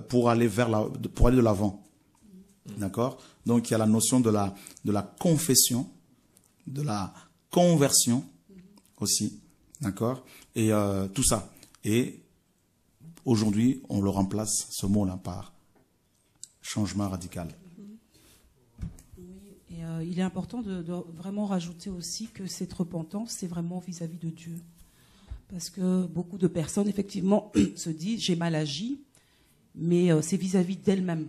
pour aller de l'avant. D'accord? Donc, il y a la notion de la confession, de la conversion aussi. D'accord? Et tout ça. Et aujourd'hui, on le remplace, ce mot-là, par changement radical. Et il est important de vraiment rajouter aussi que cette repentance, c'est vraiment vis-à-vis de Dieu. Parce que beaucoup de personnes, effectivement, se disent « j'ai mal agi », mais c'est vis-à-vis d'elle-même.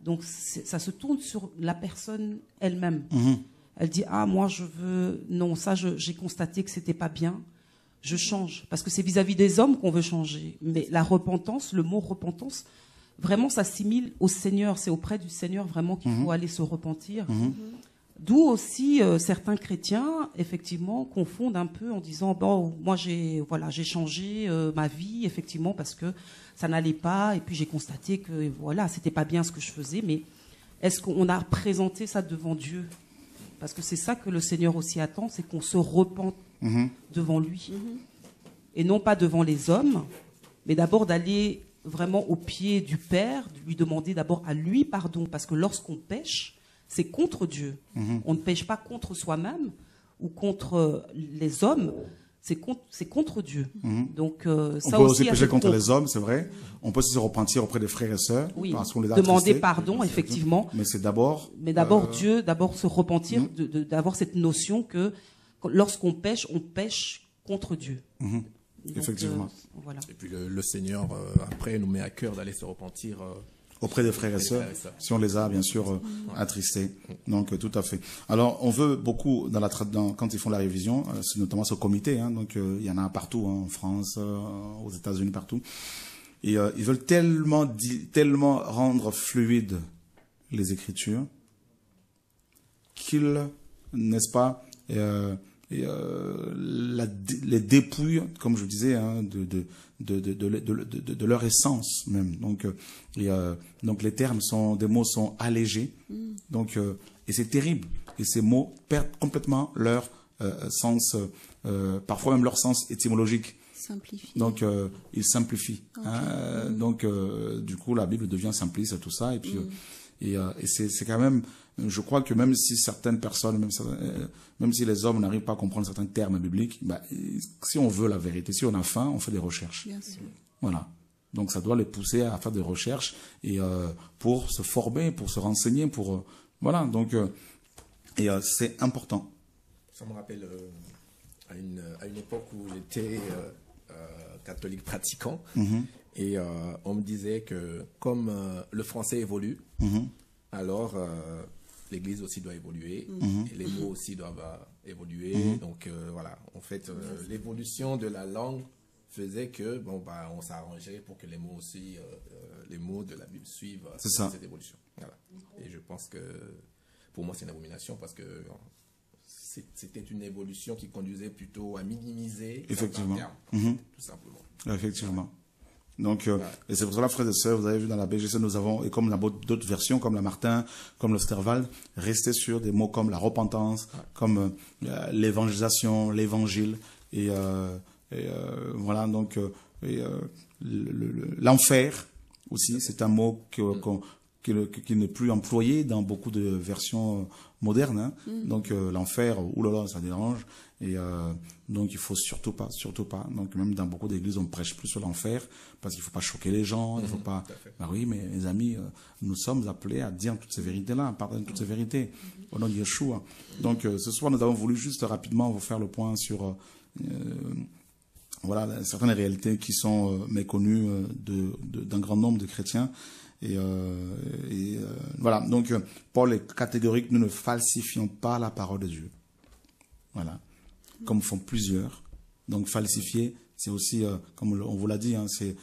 Donc, ça se tourne sur la personne elle-même. Elle dit « ah, moi, je veux… non, ça, j'ai constaté que c'était pas bien, je change ». Parce que c'est vis-à-vis des hommes qu'on veut changer. Mais la repentance, le mot repentance, vraiment s'assimile au Seigneur. C'est auprès du Seigneur vraiment qu'il faut aller se repentir. D'où aussi certains chrétiens, effectivement, confondent un peu en disant « bon, moi, j'ai changé ma vie, effectivement, parce que ça n'allait pas, et puis j'ai constaté que, voilà, c'était pas bien ce que je faisais, mais est-ce qu'on a présenté ça devant Dieu? Parce que c'est ça que le Seigneur aussi attend, c'est qu'on se repente devant lui. Et non pas devant les hommes, mais d'abord d'aller vraiment au pied du Père, de lui demander d'abord à lui pardon, parce que lorsqu'on pêche, c'est contre Dieu. On ne pêche pas contre soi-même ou contre les hommes, c'est contre Dieu. Donc, ça on peut aussi pécher contre les hommes, c'est vrai. On peut aussi se repentir auprès des frères et sœurs. Oui, parce qu'on les a demander attristés, pardon, effectivement. Mais c'est d'abord… Mais d'abord Dieu, d'abord se repentir, d'avoir cette notion que lorsqu'on pêche, on pêche contre Dieu. Donc, effectivement. Voilà. Et puis le Seigneur, après, nous met à cœur d'aller se repentir auprès des frères et sœurs, si on les a bien sûr attristés. Donc tout à fait. Alors on veut beaucoup quand ils font la révision, c'est notamment ce comité. Donc il y en a partout, en France, aux États-Unis, partout. Et ils veulent tellement rendre fluides les Écritures qu'ils, n'est-ce pas, les dépouille, comme je disais, hein, de leur essence même. Donc, donc les termes des mots sont allégés. Donc, et c'est terrible. Et ces mots perdent complètement leur sens, parfois même leur sens étymologique. Simplifié. Donc, ils simplifient. Okay. Hein, donc, du coup, la Bible devient simpliste, tout ça. Et puis, et c'est quand même, je crois que même si certaines personnes, même si les hommes n'arrivent pas à comprendre certains termes bibliques, bah, si on veut la vérité, si on a faim, on fait des recherches. Bien sûr. Voilà. Donc, ça doit les pousser à faire des recherches et pour se former, pour se renseigner, pour voilà. Donc, c'est important. Ça me rappelle à une époque où j'étais catholique pratiquant et on me disait que comme le français évolue, alors l'Église aussi doit évoluer et les mots aussi doivent évoluer. Donc voilà, en fait, l'évolution de la langue faisait que bon bah on s'arrangeait pour que les mots aussi, les mots de la Bible suivent cette évolution. Voilà. Et je pense que pour moi c'est une abomination parce que c'était une évolution qui conduisait plutôt à minimiser effectivement termes, tout simplement. Effectivement. Donc, et c'est pour cela, frères et sœurs, vous avez vu dans la BGC, nous avons, et comme dans d'autres versions, comme la Martin, comme le Sterval, resté sur des mots comme la repentance, comme l'évangélisation, l'évangile, et voilà, donc, l'enfer aussi, c'est un mot qui n'est plus employé dans beaucoup de versions modernes. Hein. Donc, l'enfer, oulala, ça dérange. Et donc, il faut surtout pas. Donc, même dans beaucoup d'églises, on prêche plus sur l'enfer parce qu'il faut pas choquer les gens. Il faut pas. Bah oui, mais les amis, nous sommes appelés à dire toutes ces vérités-là, à partager toutes ces vérités au nom de Yeshua. Donc, ce soir, nous avons voulu juste rapidement vous faire le point sur voilà certaines réalités qui sont méconnues d'un grand nombre de chrétiens. Et voilà. Donc, Paul est catégorique. Nous ne falsifions pas la parole de Dieu. Voilà. Comme font plusieurs. Donc, falsifier, c'est aussi, comme on vous l'a dit, hein, c'est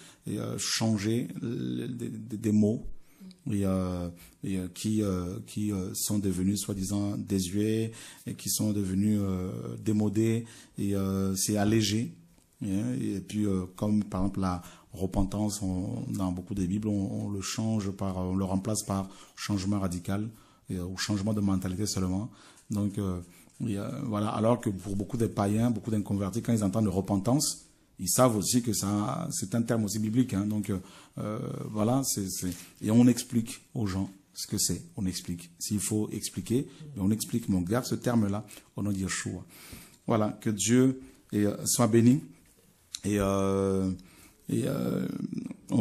changer des mots qui sont devenus soi-disant désuets et qui sont devenus démodés. Et c'est allégé. Et puis, comme par exemple la repentance, dans beaucoup des Bibles, on le remplace par changement radical ou changement de mentalité seulement. Donc, voilà. Alors que pour beaucoup de païens, beaucoup d'inconvertis, quand ils entendent repentance, ils savent aussi que c'est un terme aussi biblique. Hein. Donc, voilà. Et on explique aux gens ce que c'est. On explique. S'il faut expliquer, on explique. Mais on garde ce terme-là au nom de Yeshua. Voilà. Que Dieu soit béni. Et on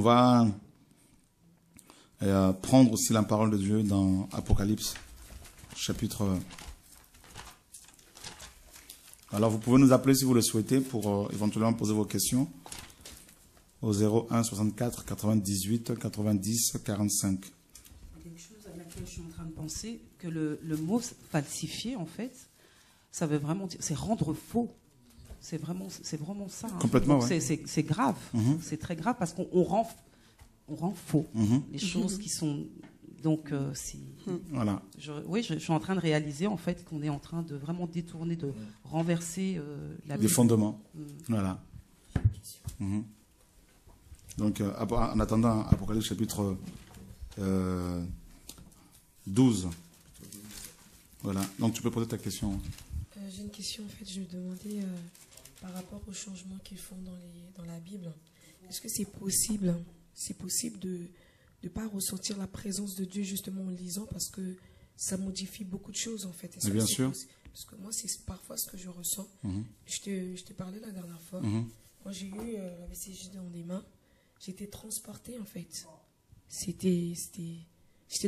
va prendre aussi la parole de Dieu dans Apocalypse, chapitre. Alors, vous pouvez nous appeler si vous le souhaitez pour éventuellement poser vos questions au 01 64 98 90 45. Quelque chose à laquelle je suis en train de penser, que le mot falsifier, en fait, ça veut vraiment dire, c'est rendre faux. C'est vraiment ça. Hein. Complètement, donc, ouais. C'est grave. C'est très grave parce qu'on rend faux les choses qui sont. Donc, voilà. Je suis en train de réaliser en fait qu'on est en train de vraiment détourner, de renverser la des Bible. fondements. Voilà. Donc, en attendant, Apocalypse chapitre 12. Voilà. Donc, tu peux poser ta question. J'ai une question, en fait. Je me demandais par rapport aux changements qu'ils font dans la Bible. Est-ce que c'est possible de ne pas ressentir la présence de Dieu justement en lisant, parce que ça modifie beaucoup de choses, en fait. Mais bien sûr. Parce que moi, c'est parfois ce que je ressens. Je te parlais la dernière fois. Quand j'ai eu la BCJ dans les mains, j'étais transportée, en fait. J'étais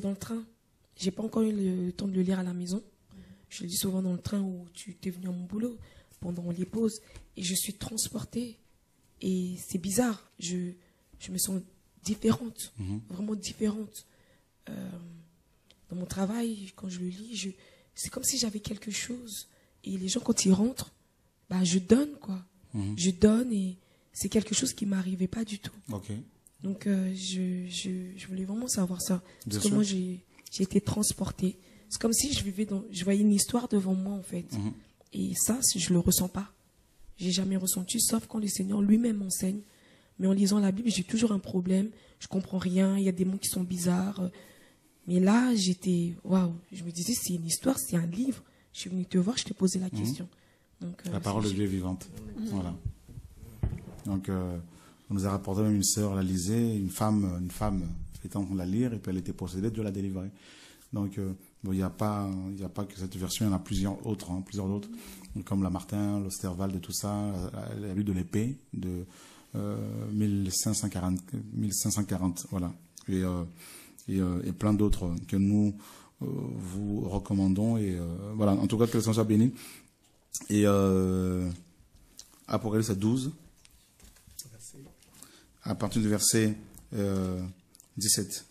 dans le train. J'ai pas encore eu le temps de le lire à la maison. Je le dis souvent dans le train où tu es venu à mon boulot, pendant les pauses, et je suis transportée. Et c'est bizarre. Je me sens différente, vraiment différente. Dans mon travail, quand je le lis, c'est comme si j'avais quelque chose. Et les gens, quand ils rentrent, bah, je donne, quoi. Je donne, et c'est quelque chose qui ne m'arrivait pas du tout. Ok. Donc, je voulais vraiment savoir ça. Bien Parce que sûr. moi, j'ai été transportée. C'est comme si je voyais une histoire devant moi, en fait. Et ça, je le ressens pas. J'ai jamais ressenti, sauf quand le Seigneur lui-même m'enseigne. Mais en lisant la Bible, j'ai toujours un problème. Je comprends rien. Il y a des mots qui sont bizarres. Mais là, j'étais, waouh. Je me disais, c'est une histoire, c'est un livre. Je suis venue te voir, je t'ai posé la question. Donc, la parole de Dieu est vivante. Voilà. Donc, on nous a rapporté même une sœur, la lisait, une femme était en train de la lire et puis elle était possédée, Dieu l'a délivrée. Donc, il n'y a pas que cette version, il y en a plusieurs autres, comme la Martin, l'Osterwald, et tout ça, la Lutte de l'épée de 1540, voilà, et plein d'autres que nous vous recommandons, et voilà, en tout cas que le Seigneur soit béni. Et Apocalypse 12, à partir du verset 17.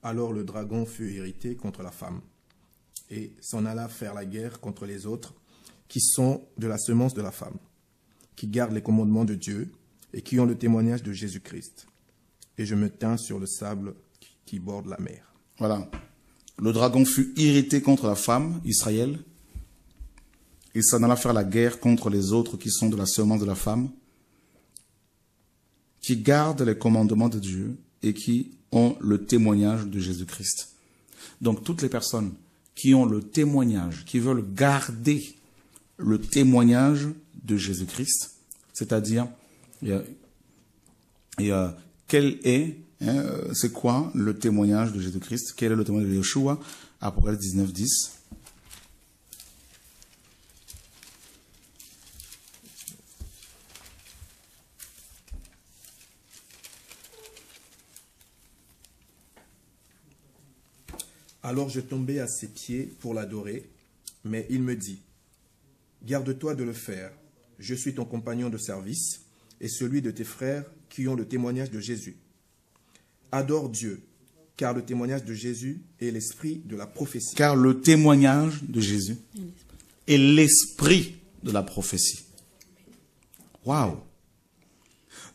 Alors le dragon fut irrité contre la femme et s'en alla faire la guerre contre les autres qui sont de la semence de la femme, qui gardent les commandements de Dieu et qui ont le témoignage de Jésus-Christ. Et je me tins sur le sable qui borde la mer. Voilà. Le dragon fut irrité contre la femme, Israël. Il s'en alla faire la guerre contre les autres qui sont de la semence de la femme, qui gardent les commandements de Dieu et qui ont le témoignage de Jésus-Christ. Donc toutes les personnes qui ont le témoignage, qui veulent garder le témoignage de Jésus-Christ, c'est-à-dire, quel est, c'est quoi le témoignage de Jésus-Christ? Quel est le témoignage de Yeshua? Apocalypse 19, 10. Alors je tombai à ses pieds pour l'adorer, mais il me dit, « Garde-toi de le faire, je suis ton compagnon de service et celui de tes frères qui ont le témoignage de Jésus. Adore Dieu, car le témoignage de Jésus est l'esprit de la prophétie. » Car le témoignage de Jésus est l'esprit de la prophétie. Waouh!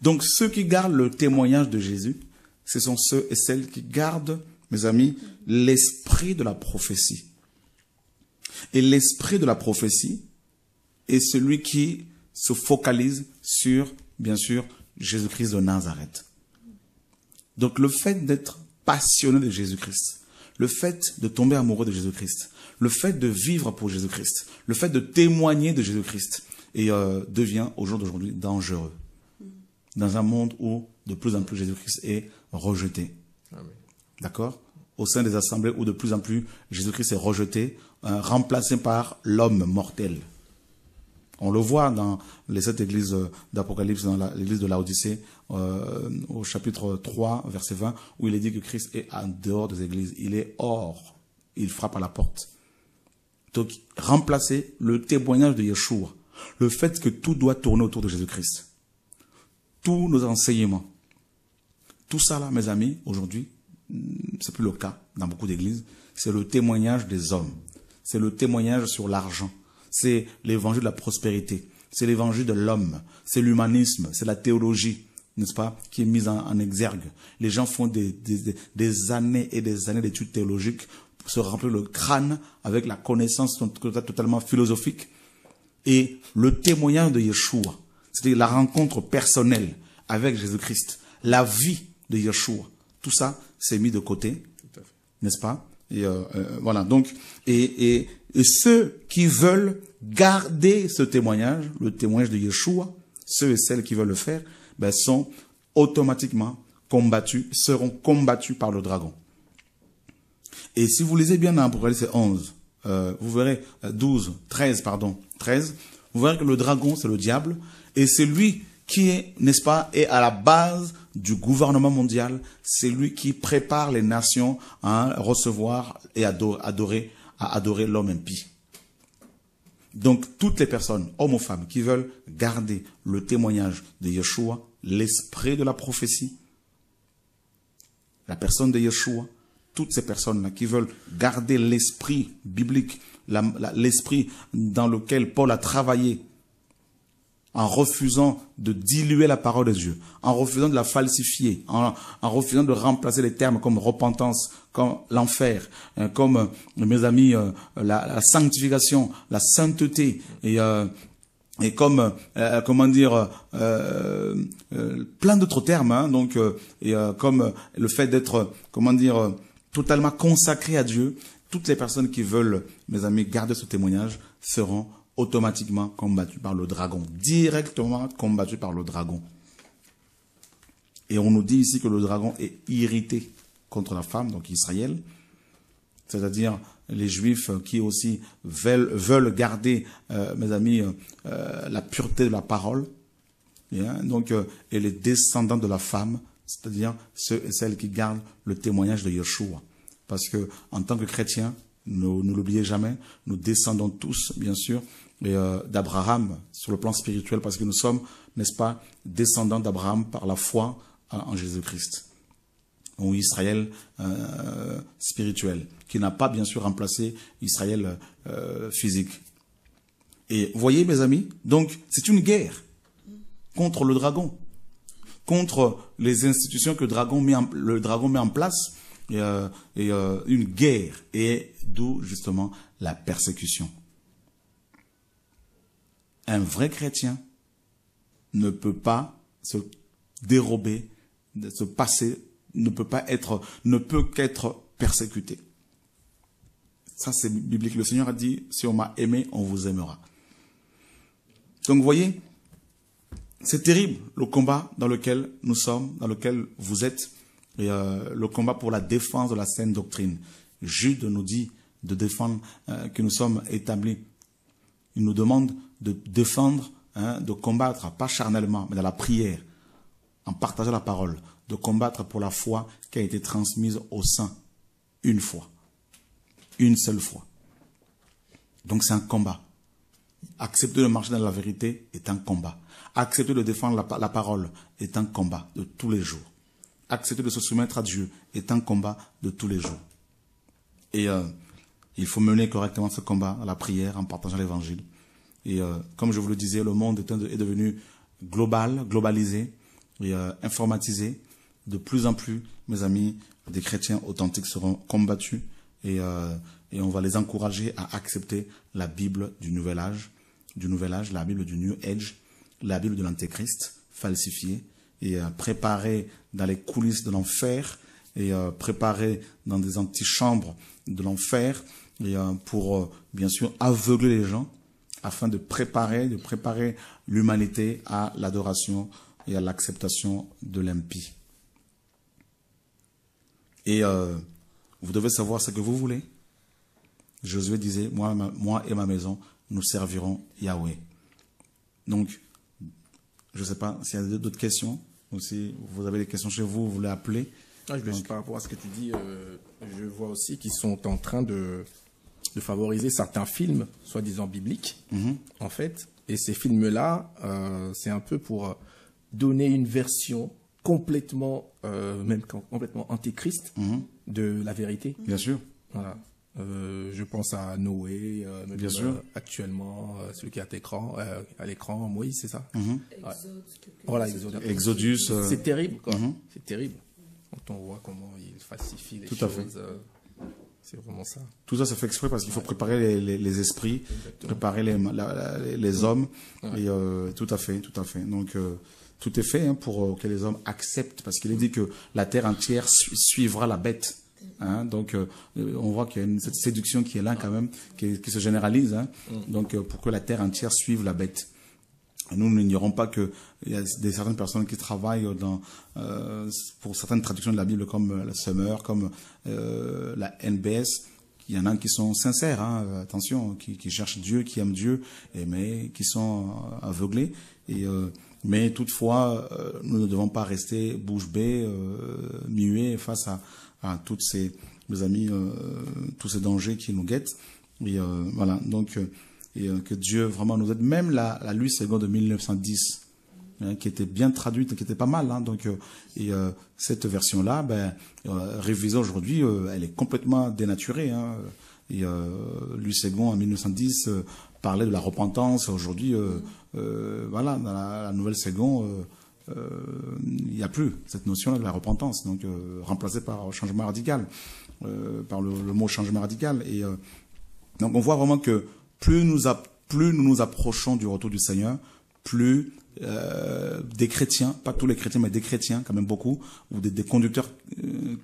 Donc ceux qui gardent le témoignage de Jésus, ce sont ceux et celles qui gardent, mes amis, l'esprit de la prophétie. Et l'esprit de la prophétie est celui qui se focalise sur, bien sûr, Jésus-Christ de Nazareth. Donc le fait d'être passionné de Jésus-Christ, le fait de tomber amoureux de Jésus-Christ, le fait de vivre pour Jésus-Christ, le fait de témoigner de Jésus-Christ, devient au jour d'aujourd'hui dangereux. Dans un monde où de plus en plus Jésus-Christ est rejeté. Amen. D'accord? Au sein des assemblées où de plus en plus Jésus-Christ est rejeté, remplacé par l'homme mortel. On le voit dans les 7 églises d'Apocalypse, dans l'église de Laodicée, au chapitre 3, verset 20, où il est dit que Christ est en dehors des églises. Il est hors. Il frappe à la porte. Donc, remplacer le témoignage de Yeshua, le fait que tout doit tourner autour de Jésus-Christ. Tous nos enseignements. Tout ça là, mes amis, aujourd'hui, c'est plus le cas dans beaucoup d'églises. C'est le témoignage des hommes. C'est le témoignage sur l'argent. C'est l'évangile de la prospérité. C'est l'évangile de l'homme. C'est l'humanisme. C'est la théologie, n'est-ce pas, qui est mise en exergue. Les gens font des années et des années d'études théologiques pour se remplir le crâne avec la connaissance totalement philosophique. Et le témoignage de Yeshua, c'est-à-dire la rencontre personnelle avec Jésus-Christ, la vie de Yeshua, tout ça s'est mis de côté, n'est-ce pas? Et voilà. Donc, et ceux qui veulent garder ce témoignage, le témoignage de Yeshua, ceux et celles qui veulent le faire, ben, sont automatiquement combattus, seront combattus par le dragon. Et si vous lisez bien dans Apocalypse 11, vous verrez 13, vous verrez que le dragon, c'est le diable, et c'est lui qui est, n'est-ce pas, est à la base du gouvernement mondial. C'est lui qui prépare les nations à recevoir et à adorer l'homme impie. Donc, toutes les personnes, hommes ou femmes, qui veulent garder le témoignage de Yeshua, l'esprit de la prophétie, la personne de Yeshua, toutes ces personnes-là qui veulent garder l'esprit biblique, l'esprit dans lequel Paul a travaillé en refusant de diluer la parole de Dieu, en refusant de la falsifier, en refusant de remplacer les termes comme repentance, comme l'enfer, comme, mes amis, la sanctification, la sainteté, et comme, comment dire, plein d'autres termes, hein, donc, comme le fait d'être, comment dire, totalement consacré à Dieu. Toutes les personnes qui veulent, mes amis, garder ce témoignage seront automatiquement combattues par le dragon, directement combattues par le dragon. Et on nous dit ici que le dragon est irrité contre la femme, donc Israël, c'est-à-dire les Juifs qui aussi veulent garder, mes amis, la pureté de la parole, et les descendants de la femme, c'est-à-dire ceux et celles qui gardent le témoignage de Yeshua. Parce que en tant que chrétiens, ne l'oubliez jamais, nous descendons tous, bien sûr, d'Abraham sur le plan spirituel, parce que nous sommes, n'est-ce pas, descendants d'Abraham par la foi en Jésus-Christ. Ou Israël spirituel, qui n'a pas bien sûr remplacé Israël physique. Et voyez mes amis, donc c'est une guerre contre le dragon, contre les institutions que le dragon met en place, une guerre, et d'où justement la persécution. Un vrai chrétien ne peut pas se dérober, se passer, ne peut qu'être persécuté. Ça c'est biblique. Le Seigneur a dit, si on m'a aimé, on vous aimera. Donc vous voyez, c'est terrible le combat dans lequel nous sommes, dans lequel vous êtes, et le combat pour la défense de la saine doctrine. Jude nous dit de défendre, que nous sommes établis. Il nous demande de défendre, de combattre, pas charnellement, mais dans la prière, en partageant la parole, de combattre pour la foi qui a été transmise aux saints une fois, une seule fois. Donc c'est un combat. Accepter de marcher dans la vérité est un combat. Accepter de défendre la parole est un combat de tous les jours. Accepter de se soumettre à Dieu est un combat de tous les jours. Et il faut mener correctement ce combat à la prière en partageant l'évangile. Et comme je vous le disais, le monde est devenu globalisé et informatisé. De plus en plus, mes amis, des chrétiens authentiques seront combattus et on va les encourager à accepter la Bible du Nouvel Âge, la Bible du New Age, la Bible de l'Antéchrist falsifiée, et préparée dans les coulisses de l'enfer, et préparée dans des antichambres de l'enfer, et pour bien sûr aveugler les gens, afin de préparer l'humanité à l'adoration et à l'acceptation de l'impie. Et vous devez savoir ce que vous voulez. Josué disait, moi et ma maison, nous servirons Yahweh. Donc, je ne sais pas s'il y a d'autres questions, ou si vous avez des questions chez vous, vous voulez appeler. Par rapport à ce que tu dis, je vois aussi qu'ils sont en train de favoriser certains films, soi-disant bibliques, en fait. Et ces films-là, c'est un peu pour donner une version complètement, complètement antéchrist de la vérité. Bien sûr. Voilà. Je pense à Noé, bien sûr. Actuellement, celui qui est à l'écran, Moïse, c'est ça? Exode, Voilà, Exodus. C'est terrible, quoi. C'est terrible. Quand on voit comment il falsifie les choses. Tout à fait. C'est vraiment ça. Tout ça se fait exprès parce qu'il faut préparer les esprits, préparer les hommes. Et tout à fait. Donc, tout est fait pour que les hommes acceptent, parce qu'il est dit que la terre entière suivra la bête. Donc, on voit qu'il y a cette séduction qui est là quand même, qui se généralise. Donc, pour que la terre entière suive la bête. Nous n'ignorons pas qu'il y a certaines personnes qui travaillent pour certaines traductions de la Bible, comme la Summer, comme la NBS. Il y en a qui sont sincères, attention, qui cherchent Dieu, qui aiment Dieu, mais qui sont aveuglés. Mais toutefois, nous ne devons pas rester bouche bée, muets face à toutes ces, mes amis, tous ces dangers qui nous guettent. Et voilà, donc, que Dieu vraiment nous aide. Même la Louis II de 1910, qui était bien traduite, qui était pas mal. Donc, cette version-là, révisée aujourd'hui, elle est complètement dénaturée. Et Louis II en 1910 parlait de la repentance. Aujourd'hui, voilà, dans la nouvelle Ségon, il n'y a plus cette notion de la repentance, donc remplacée par changement radical, par le mot changement radical. Et donc on voit vraiment que plus nous nous approchons du retour du Seigneur, plus des chrétiens, pas tous les chrétiens, mais des chrétiens, quand même beaucoup, ou des conducteurs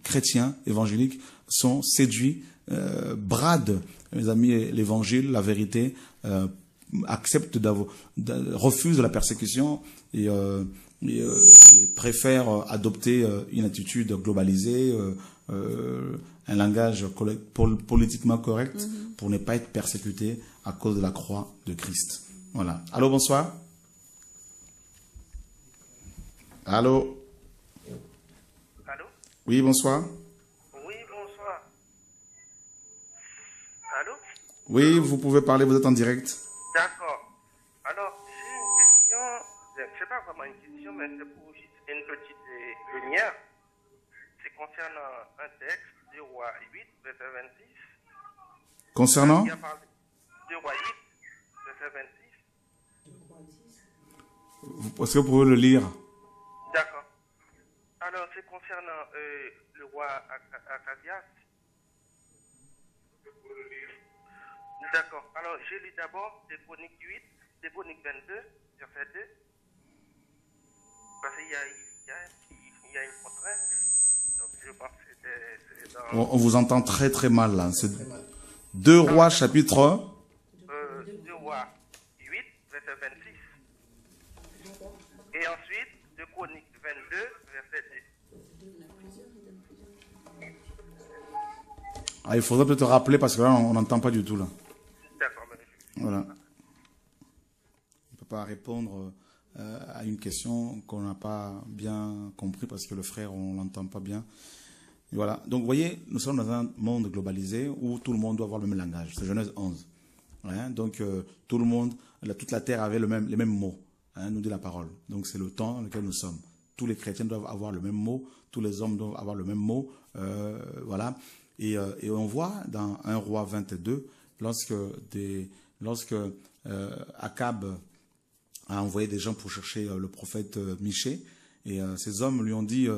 chrétiens évangéliques sont séduits, bradent, mes amis, l'évangile, la vérité, acceptent refusent la persécution et préfèrent adopter une attitude globalisée, un langage politiquement correct pour ne pas être persécuté à cause de la croix de Christ. Voilà. Allô, bonsoir. Allô. Allô? Oui, bonsoir. Oui, bonsoir. Allô? Oui, vous pouvez parler, vous êtes en direct. D'accord. Alors, j'ai une question, je ne sais pas vraiment une question, mais c'est pour juste une petite lumière. C'est concernant un texte de Roi 8, verset 26. Concernant Il y a parlé de Roi 8, verset 26. Est-ce que vous pouvez le lire? D'accord. Alors, c'est concernant le roi Acazias. D'accord. Alors, je lis d'abord des Chroniques 8, des Chroniques 22, verset 2. Parce qu'il y a une contrainte. Donc, je pense que c'est dans... On vous entend très très mal là. C'est 2 Rois chapitre 2 Rois 8, verset 26. Et ensuite, de Chroniques 22, verset 2. Ah, il faudrait peut-être rappeler parce que là, on n'entend pas du tout là. D'accord, monsieur. Voilà. On ne peut pas répondre à une question qu'on n'a pas bien compris parce que le frère, on l'entend pas bien. Et voilà. Donc, vous voyez, nous sommes dans un monde globalisé où tout le monde doit avoir le même langage. C'est Genèse 11. Hein? Donc, tout le monde, toute la terre avait les mêmes mots. Hein, nous dit la parole. Donc, c'est le temps dans lequel nous sommes. Tous les chrétiens doivent avoir le même mot. Tous les hommes doivent avoir le même mot. Voilà. Et on voit dans 1 Roi 22, lorsque Akab a envoyé des gens pour chercher le prophète Michée, et ces hommes lui ont dit,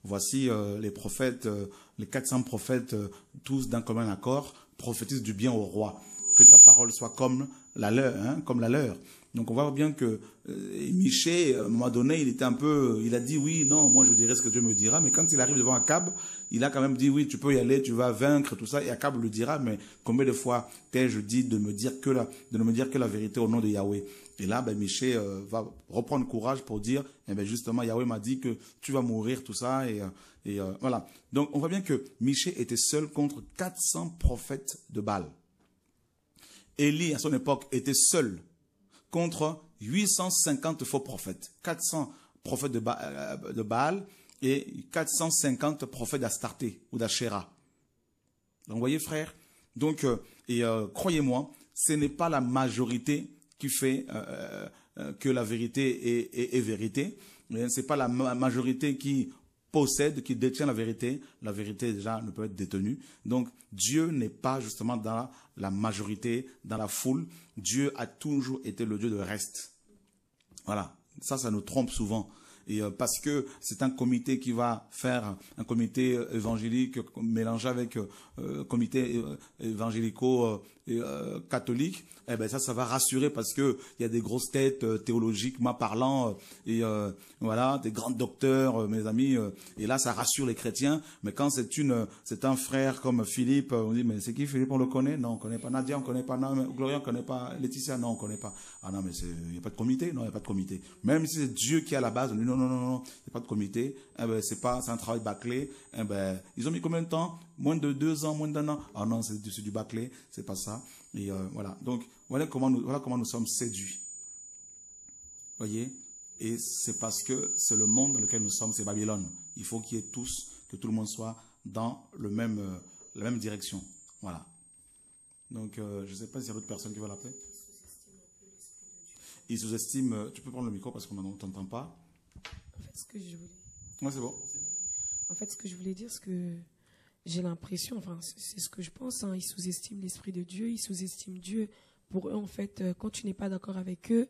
voici les prophètes, les 400 prophètes, tous d'un commun accord, prophétisent du bien au roi. Que ta parole soit comme la leur, hein, comme la leur. Donc on voit bien que Michée, à un moment donné, il a dit oui, non, moi je dirai ce que Dieu me dira, mais quand il arrive devant Akab, il a quand même dit oui, tu peux y aller, tu vas vaincre, tout ça, et Akab lui dira, mais combien de fois t'ai-je dit de ne me dire que la vérité au nom de Yahweh? Et là, Michée va reprendre courage pour dire, justement, Yahweh m'a dit que tu vas mourir, tout ça, et voilà. Donc on voit bien que Michée était seul contre 400 prophètes de Baal. Élie, à son époque, était seul contre 850 faux prophètes. 400 prophètes de Baal et 450 prophètes d'Astarté ou d'Achéra. Donc, vous voyez, frère, donc, croyez-moi, ce n'est pas la majorité qui fait que la vérité est vérité. Ce n'est pas la majorité qui possède, qui détient la vérité. La vérité, déjà, ne peut être détenue. Donc, Dieu n'est pas justement dans la majorité, dans la foule. Dieu a toujours été le Dieu de reste. Voilà. Ça nous trompe souvent. Et parce que c'est un comité qui va faire un comité évangélique mélangé avec comité évangélico-catholique, ça va rassurer parce que il y a des grosses têtes théologiquement parlant et voilà, des grands docteurs, mes amis, et là ça rassure les chrétiens. Mais quand c'est un frère comme Philippe, on dit mais c'est qui Philippe, on le connaît? Non, on connaît pas. Nadia, on connaît pas. Non, Gloria, on connaît pas. Laetitia, non, on connaît pas. Ah non, mais il y a pas de comité. Non, il y a pas de comité. Même si c'est Dieu qui est à la base, on dit non, il n'y a pas de comité. C'est un travail bâclé. Ils ont mis combien de temps? Moins de 2 ans, moins d'1 an. Ah non, c'est du bâclé, c'est pas ça. Et voilà. Donc voilà comment nous sommes séduits. Voyez. Et c'est parce que c'est le monde dans lequel nous sommes, c'est Babylone. Il faut qu'il y ait que tout le monde soit dans la même direction. Voilà. Donc je ne sais pas s'il y a d'autres personnes qui veulent l'appeler. Ils sous-estiment. Tu peux prendre le micro parce qu'on ne t'entend pas. En fait, ce que je voulais... Ouais, c'est bon. En fait, ce que je voulais dire, c'est que j'ai l'impression, enfin, c'est ce que je pense, hein, ils sous-estiment l'Esprit de Dieu, ils sous-estiment Dieu pour eux, en fait, quand tu n'es pas d'accord avec eux,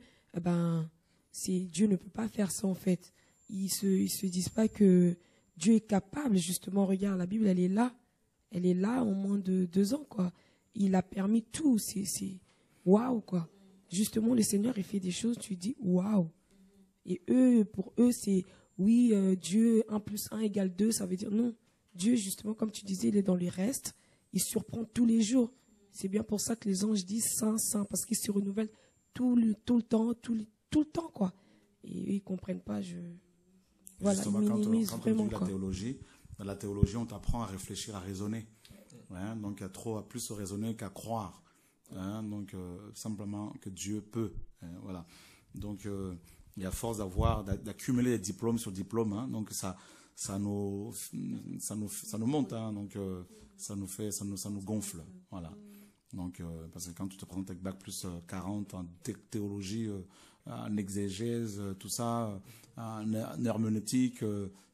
Dieu ne peut pas faire ça, en fait. Ils se disent pas que Dieu est capable, justement. Regarde, la Bible, elle est là en moins de 2 ans, quoi. Il a permis tout, c'est waouh, quoi. Justement, le Seigneur, il fait des choses, tu dis waouh. Et eux, pour eux, c'est oui, Dieu, 1 + 1 = 2, ça veut dire non. Dieu, justement, comme tu disais, il est dans les restes, il surprend tous les jours. C'est bien pour ça que les anges disent Saint, Saint, parce qu'ils se renouvellent tout le temps, quoi. Et eux, ils comprennent pas, voilà, ils minimisent vraiment, quoi. Dans la théologie, on t'apprend à réfléchir, à raisonner. Ouais, donc, il y a trop à plus raisonner qu'à croire. Hein, donc, simplement que Dieu peut. Hein, voilà. Donc, il y a force d'accumuler des diplômes sur diplômes. Hein, donc, ça nous monte. Hein, donc, ça nous gonfle. Voilà. Donc, parce que quand tu te présentes avec bac plus 40 en théologie, en exégèse, tout ça, en herméneutique,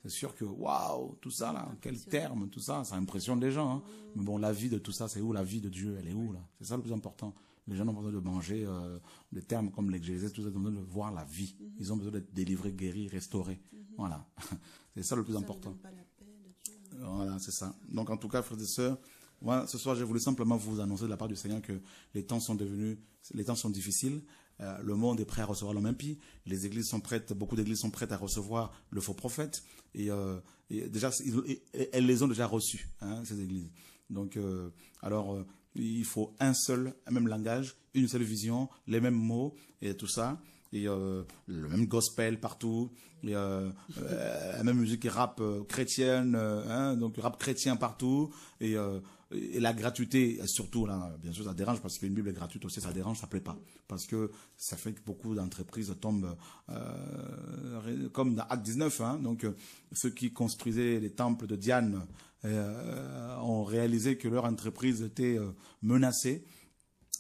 c'est sûr que waouh, tout ça là, quel terme, tout ça, ça impressionne les gens. Hein. Mais bon, la vie de tout ça, c'est où la vie de Dieu? Elle est où là? C'est ça le plus important. Les gens n'ont pas besoin de manger des termes comme l'exégèse, tout ça, ils ont besoin de voir la vie. Ils ont besoin d'être délivrés, guéris, restaurés. Voilà. C'est ça le plus important. Voilà, c'est ça. Donc en tout cas, frères et sœurs, moi, ce soir, j'ai voulu simplement vous annoncer de la part du Seigneur que les temps sont difficiles. Le monde est prêt à recevoir l'homme impie. Les églises sont prêtes, beaucoup d'églises sont prêtes à recevoir le faux prophète. Et déjà, elles les ont déjà reçus, hein, ces églises. Donc, il faut un seul, même langage, une seule vision, les mêmes mots et tout ça. Et le même gospel partout, et la même musique et rap chrétienne, hein, donc rap chrétien partout, et la gratuité, surtout là, bien sûr ça dérange parce qu'une Bible est gratuite aussi, ça dérange, ça plaît pas, parce que ça fait que beaucoup d'entreprises tombent comme dans Acte 19, hein, donc ceux qui construisaient les temples de Diane ont réalisé que leur entreprise était menacée.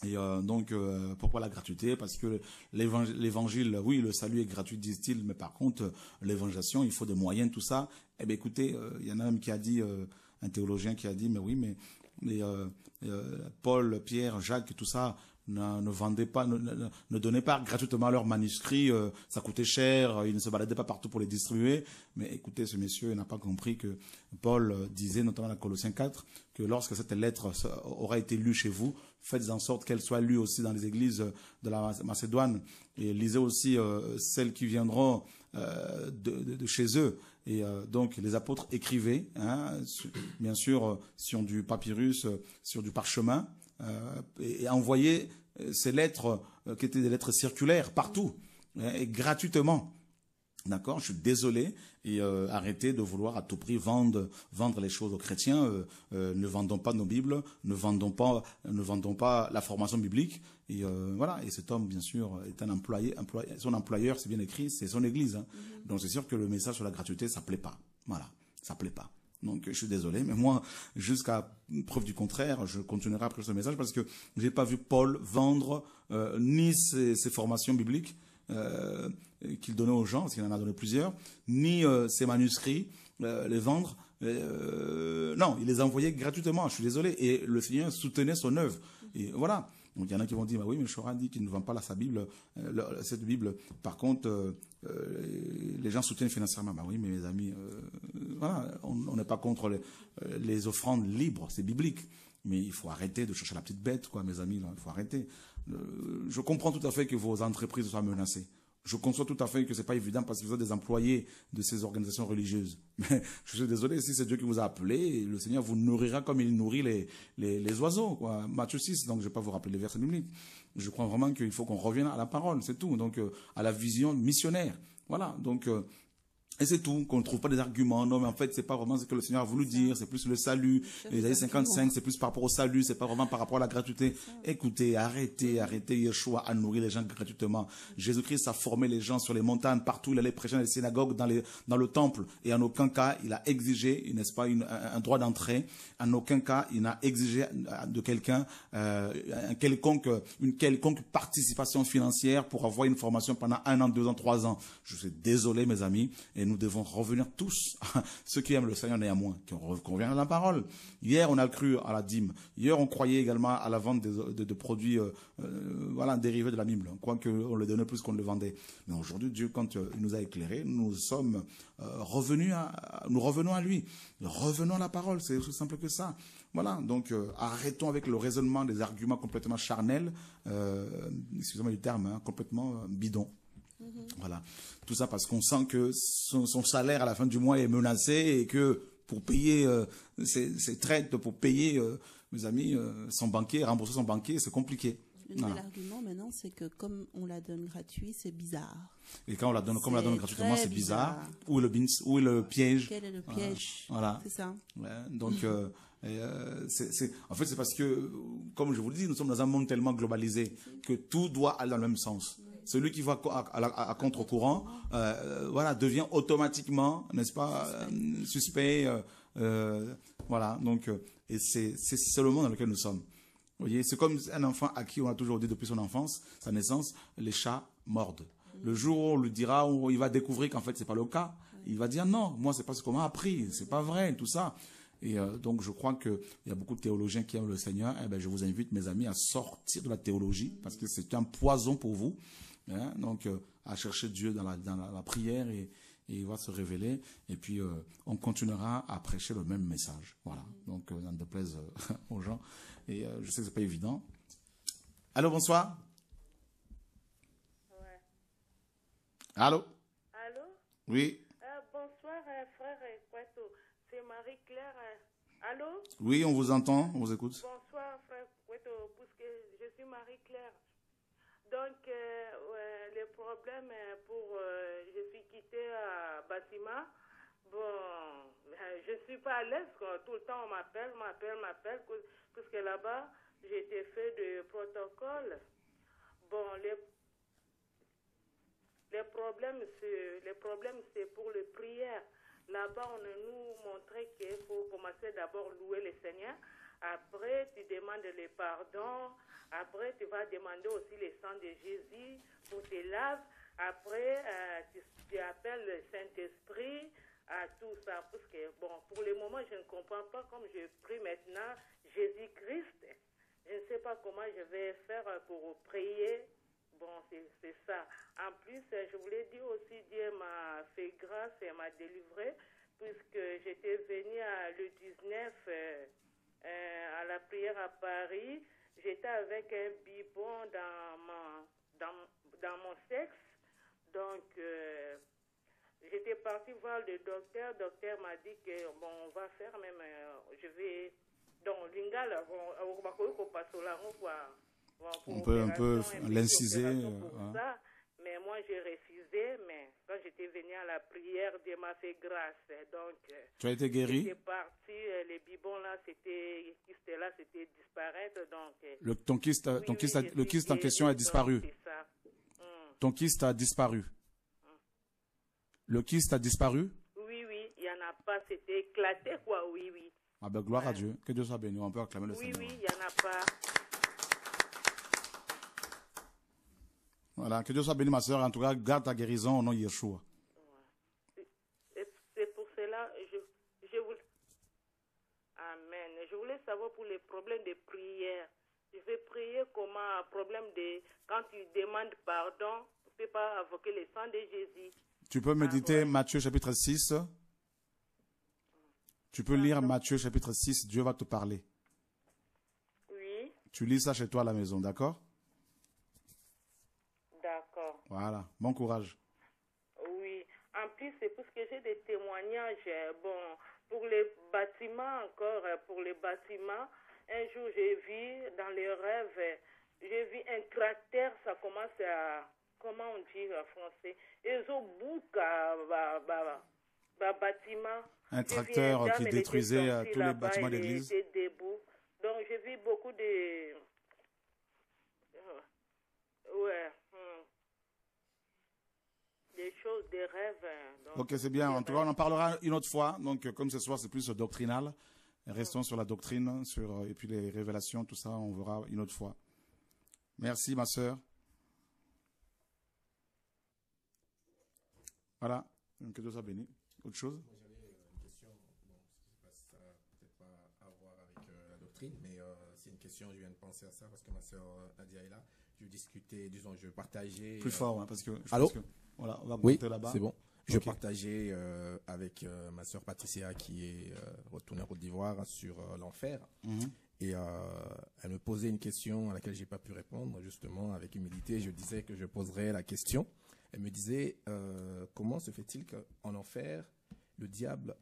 Et donc, pourquoi la gratuité? Parce que l'évangile, oui, le salut est gratuit, disent-ils, mais par contre, l'évangélisation, il faut des moyens, tout ça. Eh bien, écoutez, il y en a un qui a dit, un théologien qui a dit, mais oui, mais Paul, Pierre, Jacques, tout ça, ne vendaient pas, ne donnaient pas gratuitement leurs manuscrits, ça coûtait cher, ils ne se baladaient pas partout pour les distribuer. Mais écoutez, ce monsieur n'a pas compris que Paul disait, notamment dans Colossiens 4, que lorsque cette lettre aura été lue chez vous, faites en sorte qu'elle soit lue aussi dans les églises de la Macédoine, et lisez aussi celles qui viendront de chez eux. Et donc les apôtres écrivaient, hein, bien sûr sur du papyrus, sur du parchemin, et envoyaient ces lettres qui étaient des lettres circulaires partout, hein, et gratuitement. D'accord, je suis désolé, et arrêtez de vouloir à tout prix vendre les choses aux chrétiens. Ne vendons pas nos Bibles, ne vendons pas la formation biblique. Et voilà. Et cet homme, bien sûr, est un employé. Son employeur, c'est bien écrit, c'est son église. Hein. Donc c'est sûr que le message sur la gratuité, ça plaît pas. Voilà, ça plaît pas. Donc je suis désolé, mais moi, jusqu'à preuve du contraire, je continuerai après ce message parce que j'ai pas vu Paul vendre ni ses formations bibliques qu'il donnait aux gens, parce qu'il en a donné plusieurs, ni ses manuscrits, les vendre. Non, il les envoyait gratuitement, je suis désolé. Et le Seigneur soutenait son œuvre. Et voilà. Donc il y en a qui vont dire, bah oui, mais Chora dit qu'il ne vend pas sa Bible, cette Bible. Par contre, les gens soutiennent financièrement. Bah oui, mais mes amis, voilà, on n'est pas contre les offrandes libres, c'est biblique. Mais il faut arrêter de chercher la petite bête, quoi, mes amis. Là, il faut arrêter. Je comprends tout à fait que vos entreprises soient menacées. Je conçois tout à fait que c'est pas évident parce que vous êtes des employés de ces organisations religieuses. Mais je suis désolé, si c'est Dieu qui vous a appelé, le Seigneur vous nourrira comme il nourrit les oiseaux, quoi. Matthieu 6, donc je ne vais pas vous rappeler les versets bibliques. Je crois vraiment qu'il faut qu'on revienne à la parole, c'est tout. Donc, à la vision missionnaire. Voilà. Donc, et c'est tout, qu'on ne trouve pas des arguments. Non, mais en fait, c'est pas vraiment ce que le Seigneur a voulu dire. C'est plus le salut. Isaïe 55, c'est plus par rapport au salut. C'est pas vraiment par rapport à la gratuité. Écoutez, arrêtez Yeshua à nourrir les gens gratuitement. Jésus-Christ a formé les gens sur les montagnes, partout. Il allait prêcher dans les synagogues, dans le temple. Et en aucun cas, il a exigé, n'est-ce pas, un droit d'entrée. En aucun cas, il n'a exigé de quelqu'un une quelconque participation financière pour avoir une formation pendant 1 an, 2 ans, 3 ans. Je suis désolé, mes amis. Et nous devons revenir tous, ceux qui aiment le Seigneur néanmoins, qu'on revienne à la parole. Hier, on a cru à la dîme. Hier, on croyait également à la vente de produits voilà, dérivés de la Bible. On croit qu'on le donnait plus qu'on le vendait. Mais aujourd'hui, Dieu, quand il nous a éclairés, nous sommes nous revenons à lui. Revenons à la parole, c'est aussi simple que ça. Voilà, donc arrêtons avec le raisonnement des arguments complètement charnels, excusez-moi du terme, hein, complètement bidons. Voilà, tout ça parce qu'on sent que son salaire à la fin du mois est menacé et que pour payer ses traites, pour payer, mes amis, son banquier, rembourser son banquier, c'est compliqué. Le nouvel argument maintenant, c'est que comme on la donne gratuit, c'est bizarre. Et quand on la donne, comme on la donne gratuitement, c'est bizarre. Où est le piège? Quel est le piège? Voilà. C'est ça. Ouais, donc, en fait, c'est parce que, comme je vous le dis, nous sommes dans un monde tellement globalisé que tout doit aller dans le même sens. Celui qui va à contre-courant, voilà, devient automatiquement, n'est-ce pas, suspect. Voilà, donc, et c'est le monde dans lequel nous sommes. Vous voyez, c'est comme un enfant à qui on a toujours dit depuis son enfance, sa naissance, les chats mordent. Le jour où on lui dira, où il va découvrir qu'en fait c'est pas le cas, il va dire non, moi c'est pas ce qu'on m'a appris, c'est pas vrai, tout ça. Et donc je crois qu'il y a beaucoup de théologiens qui aiment le Seigneur. Eh ben, je vous invite, mes amis, à sortir de la théologie parce que c'est un poison pour vous. Hein, donc à chercher Dieu dans la prière et il va se révéler. Et puis on continuera à prêcher le même message. Voilà. Donc n'en déplaise aux gens. Et je sais que c'est pas évident. Allô, bonsoir. Ouais. Allô. Allô. Oui. Bonsoir, frère Cueto. C'est Marie-Claire. Allô. Oui, on vous entend, on vous écoute. Bonsoir, frère Cueto, puisque je suis Marie-Claire. Donc, le problème pour... je suis quittée à bâtiment. Bon, je ne suis pas à l'aise quand tout le temps on m'appelle, puisque là-bas, j'ai été fait de protocole. Bon, les problèmes, c'est pour les prières. Là-bas, on nous montrait qu'il faut commencer d'abord louer le Seigneur. Après, tu demandes le pardon. Après, tu vas demander aussi le sang de Jésus pour te laver. Après, tu appelles le Saint-Esprit. À tout ça, parce que, bon, pour le moment, je ne comprends pas comme je prie maintenant Jésus-Christ. Je ne sais pas comment je vais faire pour prier. Bon, c'est ça. En plus, je voulais dire aussi, Dieu m'a fait grâce et m'a délivré, puisque j'étais venue le 19 à la prière à Paris. J'étais avec un biberon dans mon sexe. Donc, j'étais partie voir le docteur. Le docteur m'a dit que, bon, on va faire même, je vais, dans l'ingala, on peut un peu l'inciser. Mais moi, j'ai refusé. Mais quand j'étais venue à la prière, Dieu m'a fait grâce. Donc, tu as été guéri? J'étais partie, les bibons là, c'était disparaître. Donc, ton kyste en question a disparu. C'est ça. Ton kyste a disparu. Le kyste a disparu? Oui, il n'y en a pas, c'était éclaté, quoi, oui. Ah ben, gloire à Dieu, que Dieu soit béni, on peut acclamer le Seigneur. Oui, il n'y en a pas. Voilà, que Dieu soit béni, ma soeur, en tout cas, garde ta guérison au nom de Yeshua. C'est pour cela, je voulais... Amen. Je voulais savoir pour les problèmes de prière. Je vais prier comment, problème de... Quand tu demandes pardon, tu ne peux pas invoquer le sang de Jésus. Tu peux méditer Matthieu chapitre 6. Tu peux lire Matthieu chapitre 6, Dieu va te parler. Oui. Tu lis ça chez toi à la maison, d'accord? D'accord. Voilà, bon courage. Oui. En plus, c'est parce que j'ai des témoignages. Bon, pour les bâtiments encore, un jour j'ai vu dans les rêves, j'ai vu un tracteur, ça commence à... Comment on dit en français? Ils ont bouqué bâtiment. Un tracteur qui détruisait tous les bâtiments d'église. Donc j'ai vu beaucoup de... des choses, des rêves. Donc, ok, c'est bien. En tout cas, on en parlera une autre fois. Donc, comme ce soir, c'est plus doctrinal. Restons sur la doctrine, et puis les révélations, tout ça, on verra une autre fois. Merci, ma sœur. Voilà. Donc, que Dieu soit béni. Autre chose? Moi, j'avais une question. Bon, ça n'a peut-être pas à voir avec la doctrine, mais c'est une question, je viens de penser à ça parce que ma soeur Nadia est là. Je discutais, disons, je partageais. Plus fort, hein, parce que. Allô? Voilà, on va Oui, monter là-bas. c'est bon. Je Ok. partageais avec ma soeur Patricia qui est retournée en Côte d'Ivoire sur l'enfer. Mhm. Et elle me posait une question à laquelle j'ai pas pu répondre, justement, avec humilité. Je disais que je poserais la question. Elle me disait, comment se fait-il qu'en enfer, le diable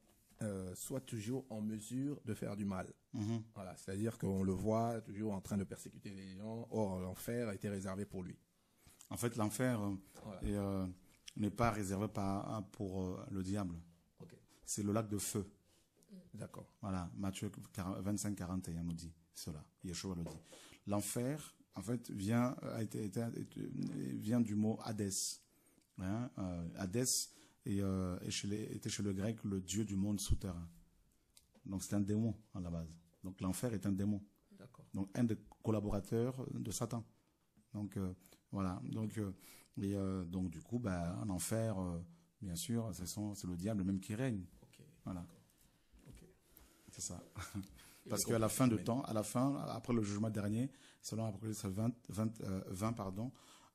soit toujours en mesure de faire du mal? Mhm. Voilà, c'est-à-dire qu'on le voit toujours en train de persécuter les gens. Or, l'enfer a été réservé pour lui. En fait, l'enfer Voilà. n'est pas réservé pour le diable. Ok. C'est le lac de feu. D'accord. Voilà, Matthieu 25-41 nous dit cela. Yeshua le dit. L'enfer, en fait, vient du mot Hadès. Hein, Hadès était chez le grec le dieu du monde souterrain. Donc c'est un démon à la base. Donc l'enfer est un démon. D'accord. Donc un des collaborateurs de Satan. Donc voilà. Donc du coup, en enfer, bien sûr, c'est le diable même qui règne. Ok. Voilà. Ok. C'est ça. Parce qu'à la fin de temps, après le jugement dernier, selon Apocalypse 20,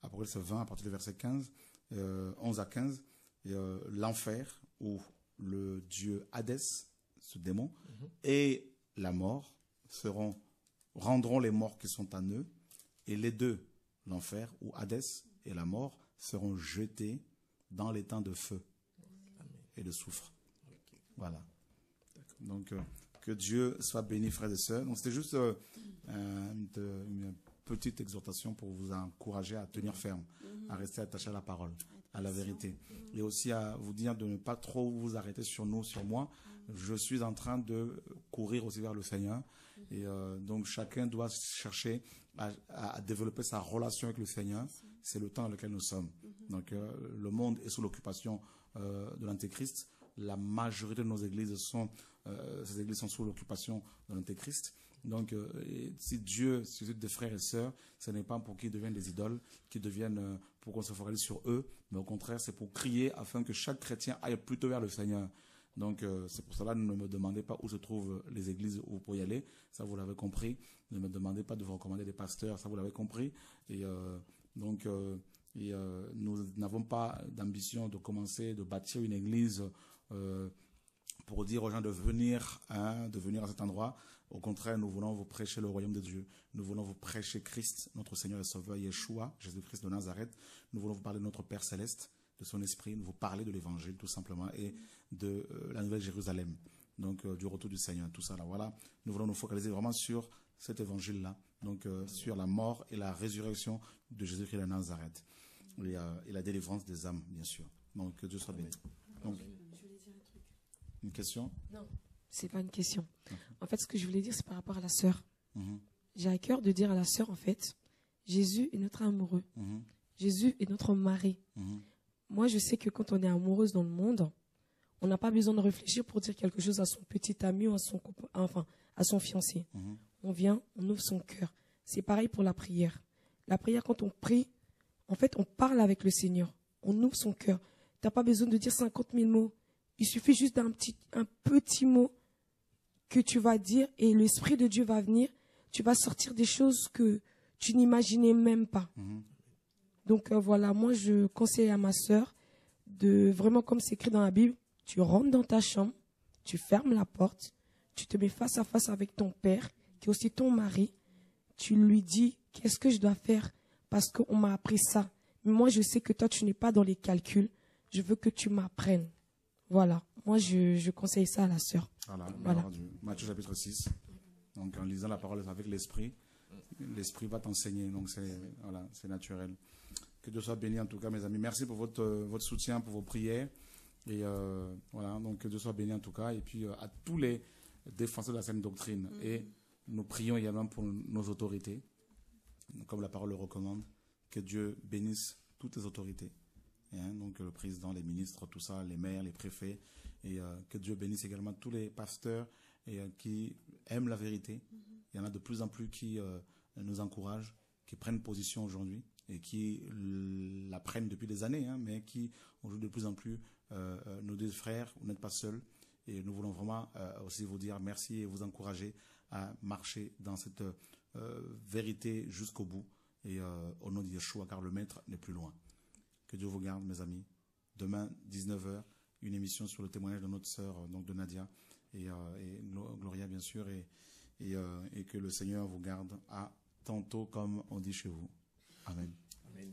Apocalypse 20 à partir du verset 15, 11 à 15, l'enfer où le dieu Hadès, ce démon, et la mort rendront les morts qui sont en eux, et les deux, l'enfer ou Hadès et la mort, seront jetés dans les temps de feu et de soufre. Voilà. Donc, que Dieu soit béni, frères et sœurs. Donc, c'était juste une petite exhortation pour vous encourager à tenir ferme, à rester attaché à la parole, à la vérité. Et aussi à vous dire de ne pas trop vous arrêter sur nous, sur moi. Je suis en train de courir aussi vers le Seigneur. Et donc, chacun doit chercher à développer sa relation avec le Seigneur. C'est le temps dans lequel nous sommes. Donc, le monde est sous l'occupation de l'Antéchrist. La majorité de nos églises ces églises sont sous l'occupation de l'Antéchrist. Donc, si Dieu suscite des frères et sœurs, ce n'est pas pour qu'ils deviennent des idoles, qu'ils deviennent pour qu'on se focalise sur eux, mais au contraire, c'est pour crier afin que chaque chrétien aille plutôt vers le Seigneur. Donc, c'est pour cela, ne me demandez pas où se trouvent les églises où vous pouvez y aller. Ça, vous l'avez compris. Ne me demandez pas de vous recommander des pasteurs. Ça, vous l'avez compris. Et nous n'avons pas d'ambition de commencer, de bâtir une église pour dire aux gens de venir à cet endroit. Au contraire, nous voulons vous prêcher le royaume de Dieu. Nous voulons vous prêcher Christ, notre Seigneur et Sauveur, Yeshua, Jésus-Christ de Nazareth. Nous voulons vous parler de notre Père Céleste, de son esprit, nous vous parler de l'évangile tout simplement et de la nouvelle Jérusalem, donc du retour du Seigneur, tout ça là. Voilà, nous voulons nous focaliser vraiment sur cet évangile-là, donc sur la mort et la résurrection de Jésus-Christ de Nazareth et la délivrance des âmes, bien sûr. Donc que Dieu soit béni. Donc, Je voulais dire un truc. une question? Non, c'est pas une question. En fait, ce que je voulais dire, c'est par rapport à la sœur. Mhm. J'ai à cœur de dire à la sœur, en fait, Jésus est notre amoureux. Mhm. Jésus est notre mari. Mhm. Moi, je sais que quand on est amoureuse dans le monde, on n'a pas besoin de réfléchir pour dire quelque chose à son petit ami ou à son copain, enfin, à son fiancé. Mhm. On vient, on ouvre son cœur. C'est pareil pour la prière. La prière, quand on prie, en fait, on parle avec le Seigneur. On ouvre son cœur. Tu n'as pas besoin de dire 50 000 mots. Il suffit juste un petit mot que tu vas dire et l'Esprit de Dieu va venir. Tu vas sortir des choses que tu n'imaginais même pas. Mhm. Donc voilà, moi je conseille à ma sœur de vraiment, comme c'est écrit dans la Bible, tu rentres dans ta chambre, tu fermes la porte, tu te mets face à face avec ton père, qui est aussi ton mari, tu lui dis qu'est-ce que je dois faire parce qu'on m'a appris ça. Mais moi je sais que toi tu n'es pas dans les calculs, je veux que tu m'apprennes. Voilà, moi je conseille ça à la sœur. Voilà. Matthieu chapitre 6. Donc en lisant la parole avec l'esprit, l'esprit va t'enseigner. Donc c'est naturel. Que Dieu soit béni en tout cas, mes amis. Merci pour votre soutien, pour vos prières. Et voilà, donc que Dieu soit béni en tout cas. Et puis à tous les défenseurs de la saine doctrine. Et nous prions également pour nos autorités, comme la parole le recommande. Que Dieu bénisse toutes les autorités. Donc le président, les ministres, tout ça, les maires, les préfets. Et que Dieu bénisse également tous les pasteurs qui aiment la vérité. Il y en a de plus en plus qui nous encouragent, qui prennent position aujourd'hui et qui la prennent depuis des années, mais qui aujourd'hui de plus en plus nos deux frères, vous n'êtes pas seuls. Et nous voulons vraiment aussi vous dire merci et vous encourager à marcher dans cette vérité jusqu'au bout. Et au nom de Yeshua, car le maître n'est plus loin. Que Dieu vous garde, mes amis. Demain, 19h, une émission sur le témoignage de notre sœur, donc de Nadia, et Gloria, bien sûr, et que le Seigneur vous garde à tantôt, comme on dit chez vous. Amen. Amen.